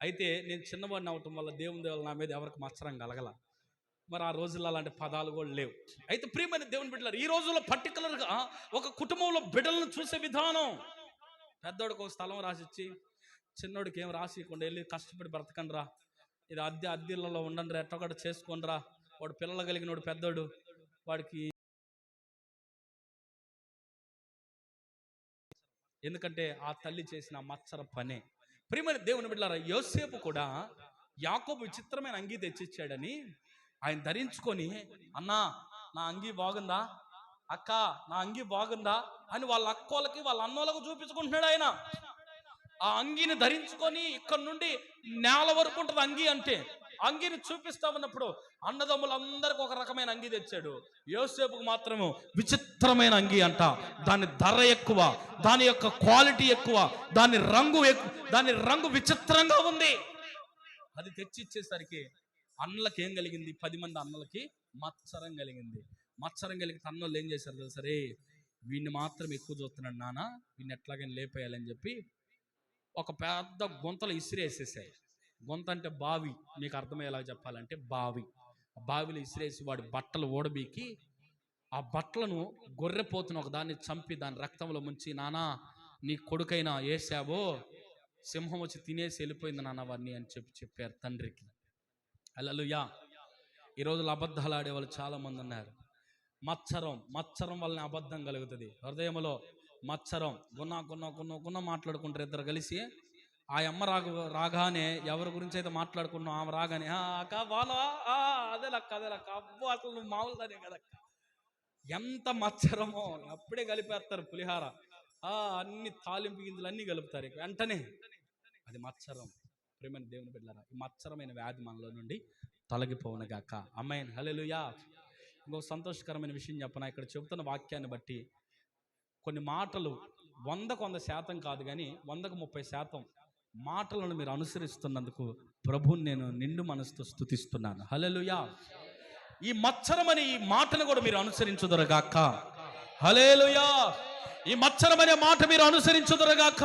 అయితే నేను చిన్నవాడిని అవటం వల్ల దేవుని నా మీద ఎవరికి మత్సరం కలగల. మరి ఆ రోజుల్లో అలాంటి పదాలు కూడా లేవు. అయితే ప్రియమైన దేవుని బిడ్డలారు, ఈ రోజుల్లో పర్టికులర్గా ఒక కుటుంబంలో బిడ్డలను చూసే విధానం, పెద్దోడికి ఒక స్థలం రాసిచ్చి చిన్నోడికి ఏం రాసియకుండా వెళ్ళి కష్టపడి బ్రతకండి రా, ఇది అద్దెలలో ఉండండి రా, ఎట్టొకటి చేసుకోండి రా, వాడు పిల్లలు కలిగినోడు పెద్దోడు, వాడికి ఎందుకంటే ఆ తల్లి చేసిన మత్సర పనే. ప్రియమైన దేవుని బిడ్డలారా, యోసేపు కూడా యాకోబు విచిత్రమైన అంగీ తెచ్చిచ్చాడని ఆయన ధరించుకొని, అన్నా నా అంగీ బాగుందా, అక్క నా అంగీ బాగుందా అని వాళ్ళ అక్కోలకి వాళ్ళ అన్నోళ్ళకు చూపించుకుంటున్నాడు ఆయన. ఆ అంగీని ధరించుకొని ఇక్కడ నుండి నేల వరకు ఉంటుంది అంగీ అంటే. అంగీని చూపిస్తా ఉన్నప్పుడు అన్నదమ్ములందరికి ఒక రకమైన అంగీ తెచ్చాడు. యోసేపుకు మాత్రము విచిత్రమైన అంగీ అంట. దాని ధర ఎక్కువ, దాని యొక్క క్వాలిటీ ఎక్కువ, దాని రంగు విచిత్రంగా ఉంది. అది తెచ్చి ఇచ్చేసరికి అన్నలకి ఏం కలిగింది? 10 మంది అన్నలకి మత్సరం కలిగింది. మత్సరం కలిగి అన్నోళ్ళు ఏం చేశారు తెలుసా? సరే వీడిని మాత్రం ఎక్కువ చూస్తున్నాడు నాన్న, వీడిని ఎట్లాగైనా లేపేయాలని చెప్పి ఒక పెద్ద గుంతలు ఇసిరేసేసాయి. గుంత అంటే బావి, మీకు అర్థమయ్యేలా చెప్పాలంటే బావి. బావిలో ఇసిరేసి వాడి బట్టలు ఓడబీకి ఆ బట్టలను గొర్రెపోతున్న ఒక దాన్ని చంపి దాని రక్తంలో ముంచి, నానా నీ కొడుకైనా ఏసావో సింహం వచ్చి తినేసి వెళ్ళిపోయింది నాన్న వాడిని అని చెప్పారు తండ్రికి. హల్లెలూయా. ఈ రోజులు అబద్ధాలు ఆడేవాళ్ళు చాలా మంది ఉన్నారు. మత్సరం వల్లనే అబద్ధం కలుగుతుంది. హృదయంలో మత్సరం, గున్న మాట్లాడుకుంటారు ఇద్దరు కలిసి. ఆ అమ్మ రాగానే ఎవరి గురించి అయితే మాట్లాడుకున్నావు ఆమె రాగానే అక్క బాలా అదే లక్క అబ్బో అసలు నువ్వు మామూలు దానే కదక్క. ఎంత మత్సరమో! అప్పుడే కలిపేస్తారు పులిహార. అన్ని తాలింపు గింజలు అన్నీ కలుపుతారు వెంటనే. అది మత్సరం. ప్రేమైన దేవుని బిడ్డలారా, ఈ మత్సరమైన వ్యాధి మనలో నుండి తొలగిపోవునుగాక. ఆమేన్, హల్లెలూయా. ఇంకొక సంతోషకరమైన విషయం చెప్పనా, ఇక్కడ చెబుతున్న వాక్యాన్ని బట్టి కొన్ని మాటలు 100% కాదు కానీ 130% మాటలను మీరు అనుసరిస్తున్నందుకు ప్రభువుని నేను నిండు మనసుతో స్తుతిస్తున్నాను. హల్లెలూయా. ఈ మత్సరమని ఈ మాటను కూడా మీరు అనుసరించుదురుగాక. హల్లెలూయా. ఈ మత్సరమనే మాట మీరు అనుసరించుదురుగాక.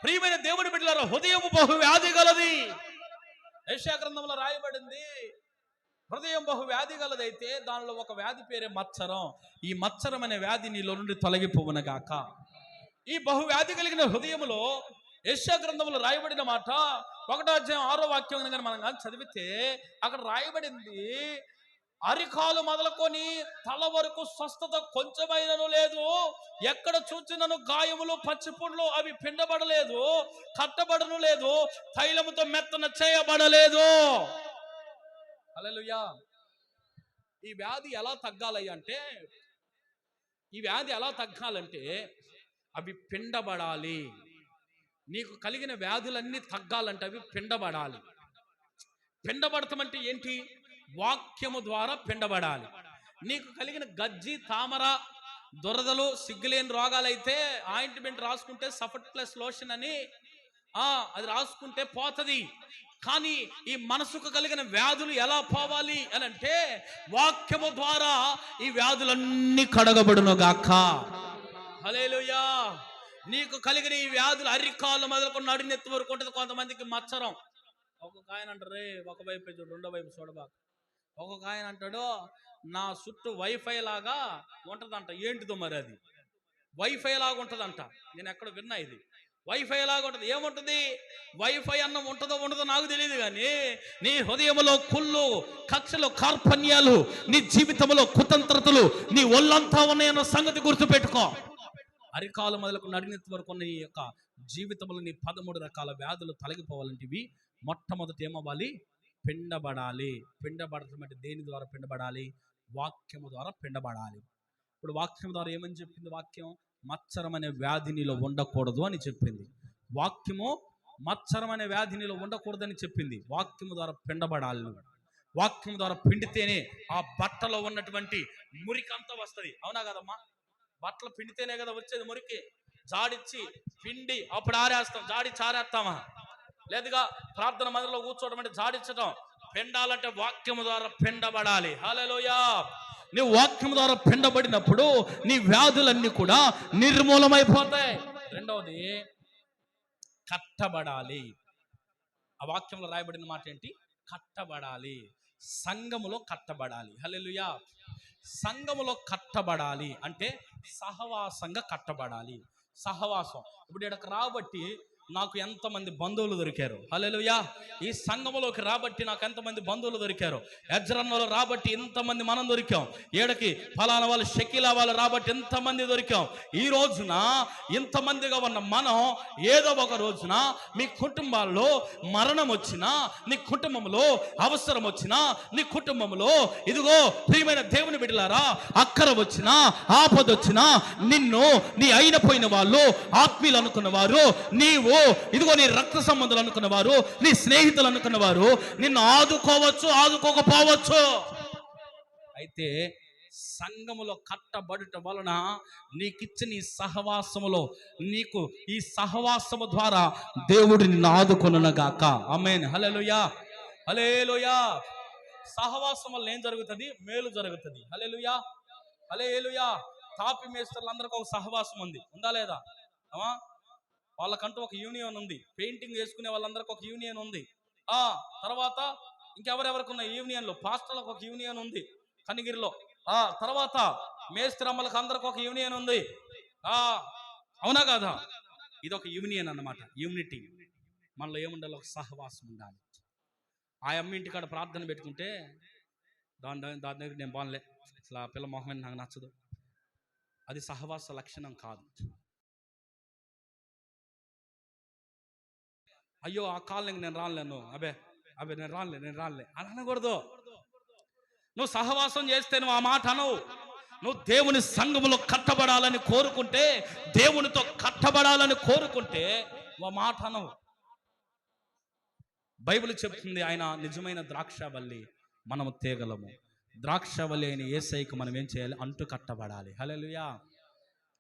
ప్రియమైన దేవుని బిడ్డలారా, హృదయం బహు వ్యాధి గలది. యెషయా గ్రంథంలో రాయబడింది, హృదయం బహు వ్యాధి గలదైతే దానిలో ఒక వ్యాధి పేరే మత్సరం. ఈ మత్సరం అనే వ్యాధి నీలో నుండి తొలగిపోవునుగాక. ఈ బహు వ్యాధి కలిగిన హృదయములో యెషయా గ్రంథంలో రాయబడిన మాట 1వ అధ్యాయం 6వ వాక్యం కానీ మనం కానీ చదివితే అక్కడ రాయబడింది, అరికాలు మొదలుకొని తల వరకు స్వస్థత కొంచెమైనను లేదు, ఎక్కడ చూచినను గాయములు పచ్చిపుండ్లు అవి పిండబడలేదు, కట్టబడను లేదు, తైలముతో మెత్తన చేయబడలేదు. హల్లెలూయా. ఈ వ్యాధి ఎలా తగ్గాలంటే అవి పిండబడాలి. నీకు కలిగిన వ్యాధులన్నీ తగ్గాలంటే అవి పిండబడాలి. పిండబడతామంటే ఏంటి? వాక్యము ద్వారా పిండబడాలి. నీకు కలిగిన గజ్జి, తామర, దురదలు, సిగ్గులేని రోగాలైతే ఆయింట్మెంట్ రాసుకుంటే సఫట్ ప్లస్ లోషన్ అని అది రాసుకుంటే పోతుంది. కానీ ఈ మనసుకు కలిగిన వ్యాధులు ఎలా పోవాలి అని అంటే వాక్యము ద్వారా ఈ వ్యాధులన్నీ కడగబడునుగాక. హల్లెలూయా. నీకు కలిగిన ఈ వ్యాధులు అరికాళ్ళు మొదలుకొని నడినెత్తి వరకు ఉంటుంది. కొంతమందికి మత్సరం. ఒక్కొక్క ఆయన అంటారు, రే ఒకవైపు చూడు, రెండో వైపు చూడబాక. ఒక్కొక్క ఆయన అంటాడు, నా చుట్టూ వైఫై లాగా ఉంటుందంట. ఏంటిదో మరి అది వైఫై లాగా ఉంటుందంట. నేను ఎక్కడ విన్నా ఇది వైఫై లాగా ఉంటుంది. ఏముంటుంది? వైఫై అన్నం ఉంటుందో ఉండదో నాకు తెలియదు, కానీ నీ హృదయంలో కుళ్ళు, కక్షలు, కార్పణ్యాలు, నీ జీవితంలో కుతంత్రతలు నీ ఒళ్ళంతా ఉన్నాయన్న సంగతి గుర్తుపెట్టుకో. అరికాలు మొదలకు నడినెత్తి వరకు ఉన్న ఈ యొక్క జీవితంలో నీ 13 రకాల వ్యాధులు తొలగిపోవాలంటే ఇవి మొట్టమొదటి ఏమవ్వాలి? పిండబడాలి. పిండబడటం అంటే దేని ద్వారా పిండబడాలి? వాక్యము ద్వారా పిండబడాలి. ఇప్పుడు వాక్యం ద్వారా ఏమని చెప్పింది? వాక్యం మత్సరం అనే వ్యాధి నీలో ఉండకూడదు అని చెప్పింది. వాక్యము మత్సరం అనే వ్యాధి నీలో ఉండకూడదని చెప్పింది. వాక్యము ద్వారా పిండబడాలి. వాక్యం ద్వారా పిండితేనే ఆ బట్టలో ఉన్నటువంటి మురికంతా వస్తుంది. అవునా కదమ్మా? బట్టలు పిండితేనే కదా వచ్చేది మురికి. జాడిచ్చి పిండి అప్పుడు ఆరేస్తాం, జాడిచ్చి ఆరేస్తామా? లేదుగా ప్రార్థన మందిరంలో కూర్చోవడం అంటే జాడించడం. పిండాలంటే వాక్యము ద్వారా పిండబడాలి. హల్లెలూయా. నీ వాక్యం ద్వారా పిండబడినప్పుడు నీ వ్యాధులన్నీ కూడా నిర్మూలమైపోతాయి. రెండవది కట్టబడాలి. ఆ వాక్యంలో రాయబడిన మాట ఏంటి? కట్టబడాలి. సంఘములో కట్టబడాలి. హల్లెలూయా. సంఘములో కట్టబడాలి అంటే సహవాసంగా కట్టబడాలి. సహవాసం. ఇప్పుడు ఇక్కడికి రాబట్టి నాకు ఎంతమంది బంధువులు దొరికారు. హల్లెలూయా. ఈ సంఘములోకి రాబట్టి నాకు ఎంతమంది బంధువులు దొరికారు. యజ్రన్నలో రాబట్టి ఎంతమంది మనం దొరికాం. ఏడకి ఫలానా వాళ్ళు, షకీలా వాళ్ళు రాబట్టి ఎంతమంది దొరికాం. ఈ రోజున ఇంతమందిగా ఉన్న మనం ఏదో ఒక రోజున మీ కుటుంబాల్లో మరణం వచ్చినా, నీ కుటుంబంలో అవసరం వచ్చినా, నీ కుటుంబంలో ఇదిగో ప్రియమైన దేవుని బిడ్డలారా అక్కర వచ్చినా, ఆపద వచ్చినా, నిన్ను నీ అయిన పోయిన వాళ్ళు, ఆత్మీయులు అనుకున్న వారు, నీవు ఇదిగో నీ రక్త సంబంధులు అనుకున్న వారు, నీ స్నేహితులు అనుకున్న వారు నిన్ను ఆదుకోవచ్చు, ఆదుకోకపోవచ్చు. అయితే సంఘములో కట్టబడుట వలన నీకిచ్చిన ఈ సహవాసములో నీకు ఈ సహవాసము ద్వారా దేవుడు నిన్ను ఆదుకొనుగాక. ఆమేన్. హల్లెలూయా. హల్లెలూయా. సహవాసం వల్ల ఏం జరుగుతుంది? మేలు జరుగుతుంది. హల్లెలూయా. హల్లెలూయా. తాపి మేస్త్రులందరికీ ఒక సహవాసం ఉంది, ఉందా లేదా? వాళ్ళకంటూ ఒక యూనియన్ ఉంది. పెయింటింగ్ వేసుకునే వాళ్ళందరికీ ఒక యూనియన్ ఉంది. తర్వాత ఇంకెవరెవరికి ఉన్న యూనియన్లు? పాస్టర్లకు ఒక యూనియన్ ఉంది కనిగిరిలో. తర్వాత మేస్త్రమ్మలకు అందరికి ఒక యూనియన్ ఉంది. అవునా కాదా? ఇది ఒక యూనియన్ అన్నమాట, యూనిటీ. మనలో ఏముండాలి? ఒక సహవాసం ఉండాలి. ఆ అమ్మ ఇంటికాడ ప్రార్థన పెట్టుకుంటే దాని దగ్గర నేను బాగులే, అసలు ఆ పిల్ల మొహం నాకు నచ్చదు, అది సహవాస లక్షణం కాదు. అయ్యో ఆ కాలనీకి నేను రాలేను, అబే నేను రాలే అని అనకూడదు. నువ్వు సహవాసం చేస్తే నువ్వు ఆ మాట అనవు. నువ్వు దేవుని సంఘములో కట్టబడాలని కోరుకుంటే, దేవునితో కట్టబడాలని కోరుకుంటే ఓ మాట అనవు. బైబిల్ చెప్తుంది ఆయన నిజమైన ద్రాక్షవల్లి, మనము తీగలము. ద్రాక్షవల్లి అయిన యేసయ్యకు మనం ఏం చేయాలి? అంటు కట్టబడాలి. హల్లెలూయా,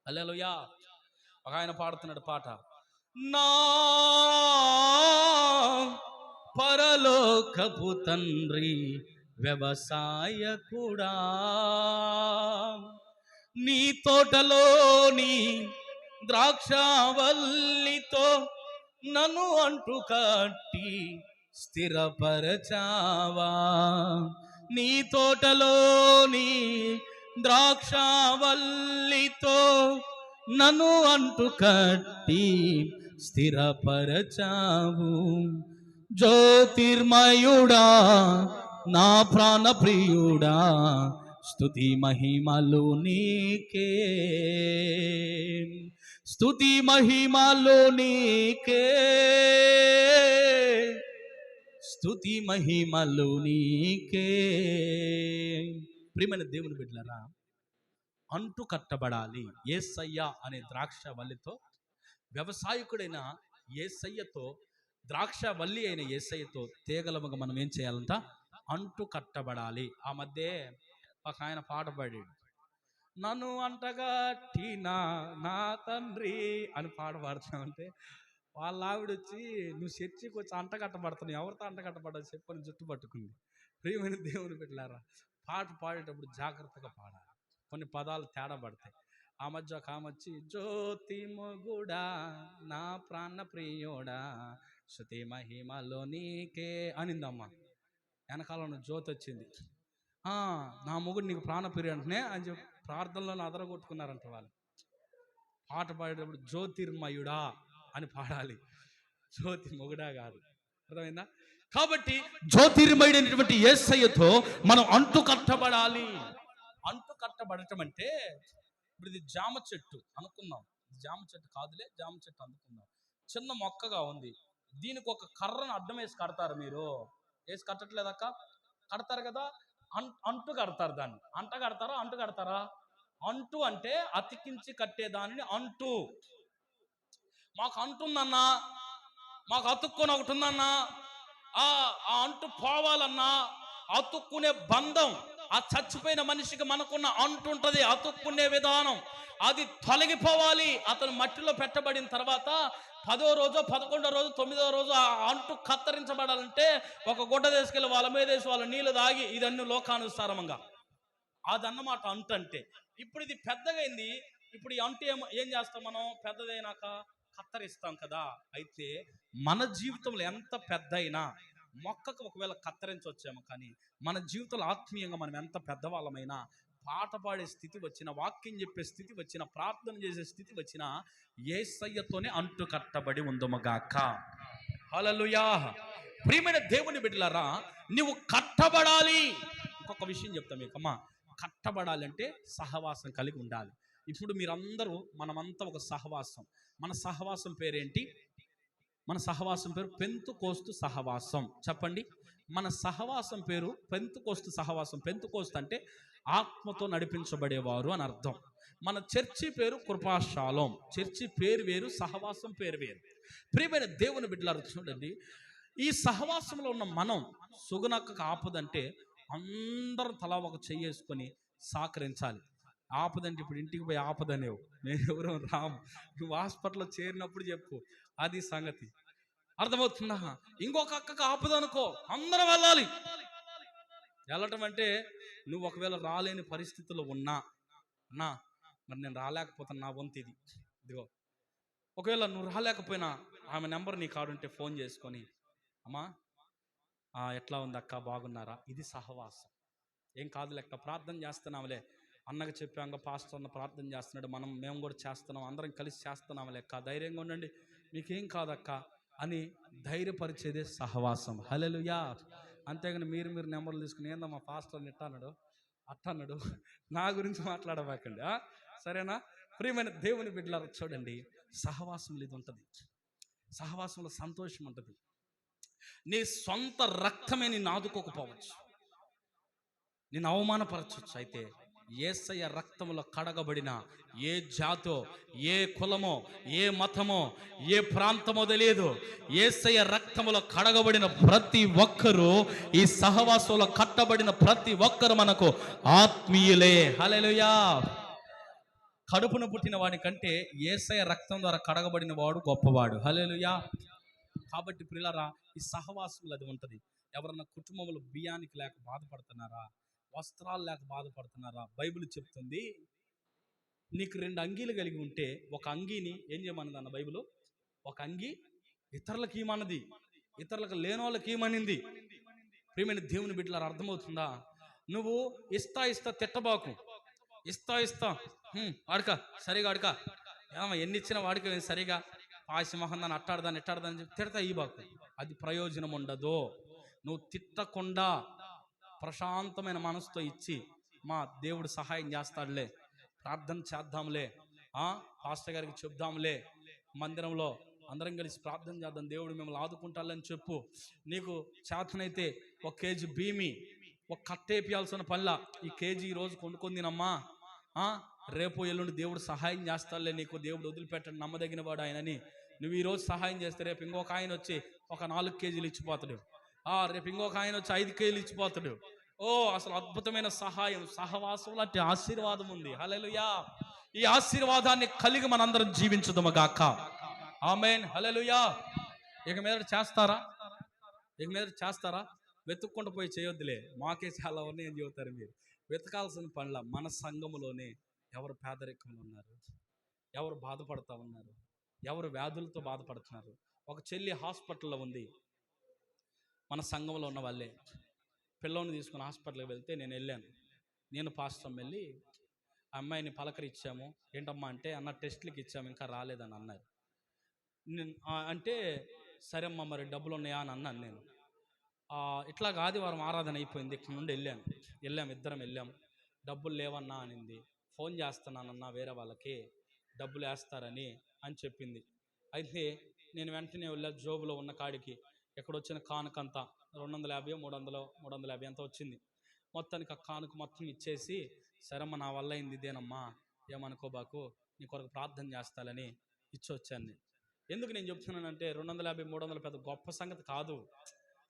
హల్లెలూయా. ఒక ఆయన పాడుతున్నాడు పాట, నా పరలోకపు తండ్రి వ్యవసాయకుడా, నీ తోటలోని ద్రాక్షవల్లితో నన్ను అంటు కట్టి స్థిరపరచావా. నీ తోటలోని ద్రాక్షవల్లితో నన్ను అంటు కట్టి స్థిరపరచావు. జ్యోతిర్మయుడా, నా ప్రాణ ప్రియుడా, స్తుతి మహిమలు నీకే, స్తుతి మహిమలు నీకే, స్తుతి మహిమలు నీకే. ప్రియమైన దేవుని బిడ్డలారా, అంటు కట్టబడాలి. యేసయ్య అనే ద్రాక్షవల్లితో, వ్యవసాయకుడైన యేసయ్యతో, ద్రాక్షవల్లి అయిన యేసయ్యతో తీగలముగా మనం ఏం చేయాలంట? అంటు కట్టబడాలి. ఆ మధ్య ఒక ఆయన పాట పాడాడు, నన్ను అంటగట్టినా నా తండ్రి అని పాట పాడుతున్నామంటే, వాళ్ళ ఆవిడ వచ్చి నువ్వు చర్చికి వచ్చి అంట కట్టబడుతున్నావు, ఎవరితో అంట కట్టబడ్డా చెప్పని జుట్టు పట్టుకుంది. ప్రియమైన దేవుని బిడ్డలారా, పాట పాడేటప్పుడు జాగ్రత్తగా పాడాలి, కొన్ని పదాలు తేడా పడతాయి. ఆ మధ్య ఒక ఆమె వచ్చి, జ్యోతి మొగుడా, నా ప్రాణ ప్రియుడా, శృతి మహిమలో నీకే అనిందమ్మ. వెనకాల జ్యోతి వచ్చింది, నా మొగుడు నీకు ప్రాణప్రియుడు అంటనే అని చెప్పి ప్రార్థనలో అదరగొట్టుకున్నారంట వాళ్ళు. పాట పాడేటప్పుడు జ్యోతిర్మయుడా అని పాడాలి, జ్యోతి మొగుడా కాదు. అర్థమైందా? కాబట్టి జ్యోతిర్మయుడైనటువంటి యేసయ్యతో మనం అంటు కట్టబడాలి. అంటు కట్టబడటం అంటే, ఇప్పుడు ఇది జామ చెట్టు అనుకుందాం, జామ చెట్టు కాదులే, జామ చెట్టు అనుకుందాం. చిన్న మొక్కగా ఉంది, దీనికి ఒక కర్రను అడ్డం వేసి కడతారు. మీరు వేసి కట్టట్లేదక్క? కడతారు కదా, అంటు కడతారు. దాన్ని అంట కడతారా, అంటు కడతారా? అంటు అంటే అతికించి కట్టేదానిని అంటు. మాకు అంటుందన్నా, మాకు అతుక్కొని ఒకటి ఉందన్నా, ఆ అంటు పోవాలన్నా, అతుక్కునే బంధం, ఆ చచ్చిపోయిన మనిషికి మనకున్న అంటు ఉంటుంది, అతుక్కునే విధానం, అది తొలగిపోవాలి. అతను మట్టిలో పెట్టబడిన తర్వాత 10వ రోజు, 11వ రోజు, 9వ రోజు ఆ అంటు కత్తిరించబడాలంటే ఒక గుడ్డ తీసుకెళ్ళి వాళ్ళ మీద వేసి వాళ్ళ నీళ్ళు తాగి, ఇదన్నీ లోకానుసారంగా అదన్నమాట అంటు అంటే. ఇప్పుడు ఇది పెద్దగైంది, ఇప్పుడు ఈ అంటు ఏం చేస్తాం మనం? పెద్దదైనాక కత్తరిస్తాం కదా. అయితే మన జీవితంలో ఎంత పెద్ద అయినా, మొక్కకు ఒకవేళ కత్తరించవచ్చేమో, కానీ మన జీవితంలో ఆత్మీయంగా మనం ఎంత పెద్దవాళ్ళమైనా, పాట పాడే స్థితి వచ్చిన, వాక్యం చెప్పే స్థితి వచ్చిన, ప్రార్థన చేసే స్థితి వచ్చిన, యేసయ్యతోనే అంటు కట్టబడి ఉందముగాక. హల్లెలూయా. ప్రియమైన దేవుని బిడ్డలారా, నువ్వు కట్టబడాలి. ఇంకొక విషయం చెప్తా మీకమ్మా, కట్టబడాలంటే సహవాసం కలిగి ఉండాలి. ఇప్పుడు మీరందరూ, మనమంతా ఒక సహవాసం. మన సహవాసం పేరేంటి? మన సహవాసం పేరు పెంతుకోస్తు సహవాసం. చెప్పండి, మన సహవాసం పేరు పెంతుకోస్తు సహవాసం. పెంతుకోస్తు అంటే ఆత్మతో నడిపించబడేవారు అని అర్థం. మన చర్చి పేరు కృపాశాలం. చర్చి పేరు వేరు, సహవాసం పేరు వేరు. ప్రియమైన దేవుని బిడ్డలారా చూడండి, ఈ సహవాసంలో ఉన్న మనం సుగుణక్కకు ఆపదంటే అందరూ తలా ఒక చెయ్యేసుకొని సహకరించాలి. ఆపదంటే ఇప్పుడు ఇంటికి పోయి ఆపదనేవు, నేను ఎవరో రాము, నువ్వు హాస్పిటల్లో చేరినప్పుడు చెప్పు, అది సంగతి. అర్థమవుతుందా? ఇంకొక అక్కకు ఆపదనుకో, అందరం వెళ్ళాలి. వెళ్ళటం అంటే, నువ్వు ఒకవేళ రాలేని పరిస్థితుల్లో ఉన్నా, అన్నా మరి నేను రాలేకపోతున్నా, నా వంతు ఇది, ఇదిగో. ఒకవేళ నువ్వు రాలేకపోయినా ఆమె నెంబర్ నీ కాడుంటే ఫోన్ చేసుకొని, అమ్మా ఎట్లా ఉంది అక్క, బాగున్నారా? ఇది సహవాసం. ఏం కాదు లెక్క, ప్రార్థన చేస్తున్నాంలే, అన్నకు చెప్పాక పాస్టర్ అన్న ప్రార్థన చేస్తున్నాడు, మేము కూడా చేస్తున్నాం, అందరం కలిసి చేస్తున్నాం లెక్క, ధైర్యంగా ఉండండి, మీకేం కాదక్క అని ధైర్యపరిచేదే సహవాసం. హల్లెలూయా. అంతేగాని మీరు నెంబర్లు తీసుకుని, ఏందమ్మా పాస్టర్ ఇట్టన్నాడు అట్టన్నాడు, నా గురించి మాట్లాడబాకండి, సరేనా? ప్రియమైన దేవుని బిడ్డలారా చూడండి, సహవాసంలో ఇది ఉంటుంది, సహవాసంలో సంతోషం ఉంటుంది. నీ సొంత రక్తమే నిన్ను ఆదుకోకపోవచ్చు, నిన్ను అవమానపరచవచ్చు, అయితే యేసయ్య రక్తములో కడగబడిన ఏ జాతో, ఏ కులమో, ఏ మతమో, ఏ ప్రాంతమో తెలియదు, యేసయ్య రక్తములో కడగబడిన ప్రతి ఒక్కరూ, ఈ సహవాసంలో కట్టబడిన ప్రతి ఒక్కరు మనకు ఆత్మీయులే. హల్లెలూయా. కడుపున పుట్టిన వాడి కంటే యేసయ్య రక్తం ద్వారా కడగబడిన వాడు గొప్పవాడు. హల్లెలూయా. కాబట్టి ప్రియులారా, ఈ సహవాసములు అది ఉంటుంది. ఎవరన్నా కుటుంబంలో బియ్యానికి లేక బాధపడుతున్నారా, వస్త్రాలు లేక బాధపడుతున్నారా, బైబిల్ చెప్తుంది నీకు 2 అంగీలు కలిగి ఉంటే ఒక అంగీని ఏం చేయమన్నది అన్న బైబిల్? ఒక అంగీ ఇతరులకు ఇమ్మన్నది, ఇతరులకు లేని వాళ్ళకి ఇమ్మనింది. ప్రియమైన దేవుని బిడ్డలారా, అర్థమవుతుందా? నువ్వు ఇస్తా తిట్టబాకు. ఇస్తా వాడుక సరిగా వాడుక, ఎన్ని ఇచ్చినా వాడిక సరిగా పాసిమోహన్ దాన్ని అట్టాడదాన్ని ఇట్టాడదాన్ని చెప్పి తిడతా ఈ బాకు, అది ప్రయోజనం ఉండదు. నువ్వు తిట్టకుండా ప్రశాంతమైన మనసుతో ఇచ్చి, మా దేవుడు సహాయం చేస్తాడులే, ప్రార్థన చేద్దాంలే, పాస్టర్ గారికి చెప్దాంలే, మందిరంలో అందరం కలిసి ప్రార్థన చేద్దాం, దేవుడు మిమ్మల్ని ఆదుకుంటాలని చెప్పు. నీకు చేతనైతే 1 కేజీ భీమి, ఒక కట్టేపియాల్సిన పనిలా, ఈ కేజీ ఈరోజు కొనుక్కొని తినమ్మా, రేపు ఎల్లుండి దేవుడు సహాయం చేస్తాడులే, నీకు దేవుడు వదిలిపెట్టండి, నమ్మదగిన వాడు ఆయనని నువ్వు ఈరోజు సహాయం చేస్తే రేపు ఇంకొక ఆయన వచ్చి ఒక 4 కేజీలు ఇచ్చిపోతాడు, రేపు ఇంకొక ఆయన వచ్చి 5 కేజీలు ఇచ్చిపోతాడు. అసలు అద్భుతమైన సహాయం, సహవాసం లాంటి ఆశీర్వాదం ఉంది. హల్లెలూయా. ఈ ఆశీర్వాదాన్ని కలిగి మనందరం జీవించుదాము గాక. ఆమేన్. హల్లెలూయా. ఇక మీద చేస్తారా? వెతుక్కుంటూ పోయి చేయొద్దులే, మాకే చాలా ఉన్నాయని చెబుతారు మీరు. వెతకాల్సిన పనుల మన సంఘములోనే ఎవరు పేదరికంలో ఉన్నారు, ఎవరు బాధపడతా ఉన్నారు, ఎవరు వ్యాధులతో బాధపడుతున్నారు. ఒక చెల్లి హాస్పిటల్లో ఉంది, మన సంఘంలో ఉన్న వాళ్ళే. పిల్లోని తీసుకుని హాస్పిటల్కి వెళ్తే నేను వెళ్ళాను, నేను పాస్టర్ వెళ్ళి ఆ అమ్మాయిని పలకరిచ్చాము. ఏంటమ్మా అంటే, అన్న టెస్ట్లకి ఇచ్చాము ఇంకా రాలేదని అన్నారు. అంటే సరే అమ్మా మరి డబ్బులు ఉన్నాయా అని అన్నాను నేను. ఇట్లాగ ఆదివారం ఆరాధన అయిపోయింది, ఇక్కడ నుండి ఇద్దరం వెళ్ళాము. డబ్బులు లేవన్నా అనింది. ఫోన్ చేస్తున్నానన్నా వేరే వాళ్ళకి డబ్బులు వేస్తారని చెప్పింది. అయితే నేను వెంటనే వెళ్ళా, జోబులో ఉన్న కాడికి ఎక్కడొచ్చిన కానుకంతా 250 350 అంతా వచ్చింది. మొత్తానికి ఆ కానుక మొత్తం ఇచ్చేసి, సరేమ్మ నా వల్ల అయింది ఇదేనమ్మా, ఏమనుకోబాకు, నీ కొరకు ప్రార్థన చేస్తాలని ఇచ్చి వచ్చాను నేను. ఎందుకు నేను చెప్తున్నానంటే 250 300 పెద్ద గొప్ప సంగతి కాదు.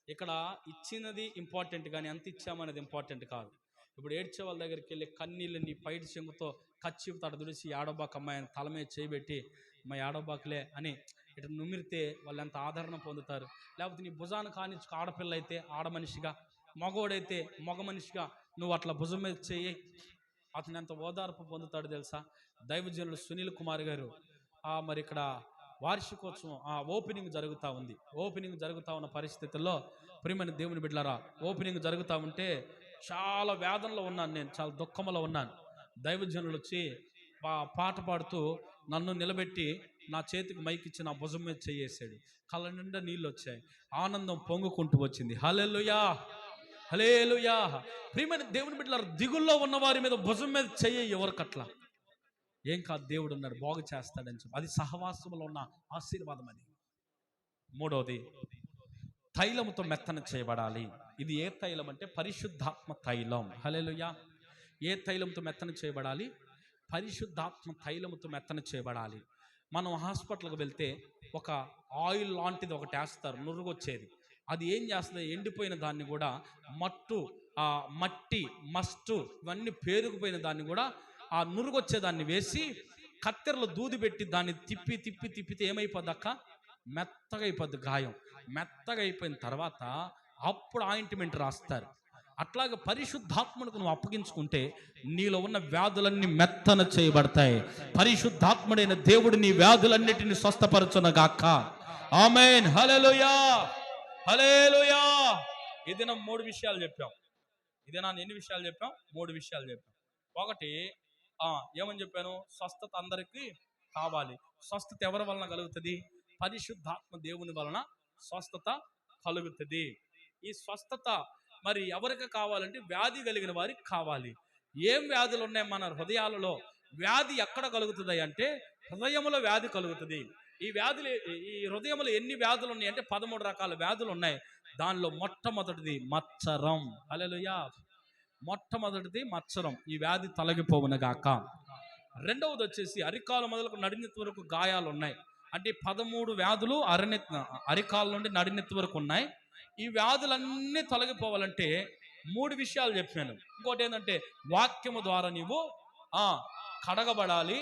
ఇక్కడ ఇచ్చినది ఇంపార్టెంట్, కానీ ఎంత ఇచ్చామనేది ఇంపార్టెంట్ కాదు. ఇప్పుడు ఏడ్చే వాళ్ళ దగ్గరికి వెళ్ళి కన్నీళ్ళు నీ పైటి చెంగుతో కచ్చి తడ దుడిచి ఏడవబాకు అమ్మాయి తల మీద చేయబెట్టి, మా ఏడవబాకులే అని ఇటు నుమిరితే వాళ్ళు ఎంత ఆదరణ పొందుతారు. లేకపోతే నీ భుజాన్ని కానించుకు ఆడపిల్ల అయితే ఆడ మనిషిగా, మగోడైతే మగ మనిషిగా నువ్వు అట్లా భుజం మీద చెయ్యి, అతను ఎంత ఓదార్పు పొందుతాడు తెలుసా. దైవజనులు సునీల్ కుమార్ గారు మరి ఇక్కడ వార్షికోత్సవం ఓపెనింగ్ జరుగుతూ ఉంది. ఓపెనింగ్ జరుగుతూ ఉన్న పరిస్థితుల్లో ప్రియమైన దేవుని బిడ్డలారా, ఓపెనింగ్ జరుగుతూ ఉంటే చాలా వేదనలో ఉన్నాను నేను, చాలా దుఃఖంలో ఉన్నాను. దైవజనులు వచ్చి పాట పాడుతూ నన్ను నిలబెట్టి నా చేతికి మైక్ ఇచ్చి నా భుజం మీద చేయేసాడు. కళ్ళ నిండా నీళ్ళు వచ్చాయి, ఆనందం పొంగుకుంటూ వచ్చింది. హల్లెలూయా, హల్లెలూయా. ప్రియమైన దేవుని బిడ్డలారా, దిగుల్లో ఉన్న వారి మీద భుజం మీద చెయ్యి ఎవరికట్లా ఏం కాదు, దేవుడు ఉన్నాడు, బాగు చేస్తాడని చెప్పి, అది సహవాసంలో ఉన్న ఆశీర్వాదం. అది మూడవది, తైలముతో మెత్తన చేయబడాలి. ఇది ఏ తైలం అంటే పరిశుద్ధాత్మ తైలం. హల్లెలూయా. ఏ తైలంతో మెత్తన చేయబడాలి? పరిశుద్ధాత్మ తైలముతో మెత్తన చేయబడాలి. మనం హాస్పిటల్కి వెళ్తే ఒక ఆయిల్ లాంటిది ఒకటి వేస్తారు, నురుగొచ్చేది. అది ఏం చేస్తుంది, ఎండిపోయిన దాన్ని కూడా మట్టి మస్టు ఇవన్నీ పేరుకుపోయిన దాన్ని కూడా ఆ నురుగొచ్చేదాన్ని వేసి కత్తెరలో దూది పెట్టి దాన్ని తిప్పితే ఏమైపోద్ది అక్క, మెత్తగా అయిపోద్ది. గాయం మెత్తగా అయిపోయిన తర్వాత అప్పుడు ఆయింట్మెంట్ రాస్తారు. అట్లాగే పరిశుద్ధాత్మకు నువ్వు అప్పగించుకుంటే నీలో ఉన్న వ్యాధులన్నీ మెత్తన చేయబడతాయి. పరిశుద్ధాత్ముడైన దేవుడు నీ వ్యాధులన్నిటిని స్వస్థపరచునగాక. ఆమేన్. హల్లెలూయా, హల్లెలూయా. ఇది నా 3 విషయాలు చెప్పాం. ఇదే నా ఎన్ని విషయాలు చెప్పాం? 3 విషయాలు చెప్పాం. ఒకటి ఏమని చెప్పాను? స్వస్థత అందరికీ కావాలి. స్వస్థత ఎవరి వలన కలుగుతుంది? పరిశుద్ధాత్మ దేవుని వలన స్వస్థత కలుగుతుంది. ఈ స్వస్థత మరి ఎవరికి కావాలంటే వ్యాధి కలిగిన వారికి కావాలి. ఏం వ్యాధులు ఉన్నాయి మన హృదయాలలో? వ్యాధి ఎక్కడ కలుగుతుంది అంటే హృదయములో వ్యాధి కలుగుతుంది. ఈ హృదయంలో ఎన్ని వ్యాధులు ఉన్నాయి అంటే 13 రకాల వ్యాధులు ఉన్నాయి. దానిలో మొట్టమొదటిది మత్సరం. హల్లెలూయా. మొట్టమొదటిది మత్సరం, ఈ వ్యాధి తొలగిపోవునగాక. రెండవది వచ్చేసి అరికాలు మొదలకు నడినెత్తి వరకు గాయాలు ఉన్నాయి. అంటే 13 వ్యాధులు అరికాల నుండి నడినెత్తి వరకు ఉన్నాయి. ఈ వ్యాధులన్నీ తొలగిపోవాలంటే 3 విషయాలు చెప్పాను. ఇంకోటి ఏంటంటే వాక్యము ద్వారా నీవు కడగబడాలి.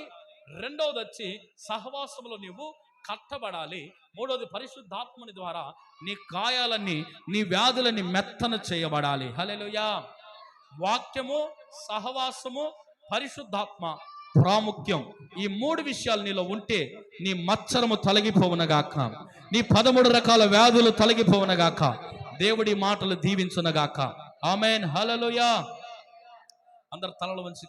రెండవది వచ్చి సహవాసములో నీవు కట్టబడాలి. మూడవది పరిశుద్ధాత్మని ద్వారా నీ గాయాలన్నీ, నీ వ్యాధులని మెత్తన చేయబడాలి. హల్లెలూయా. వాక్యము, సహవాసము, పరిశుద్ధాత్మ ప్రాముఖ్యం. ఈ 3 విషయాలు నీలో ఉంటే నీ మత్సరము తొలగిపోవునగాక, నీ 13 రకాల వ్యాధులు తొలగిపోవునగాక. దేవుడి మాటలు దీవించునగాక. ఆమేన్. హల్లెలూయా. అందరు తలలు వంచి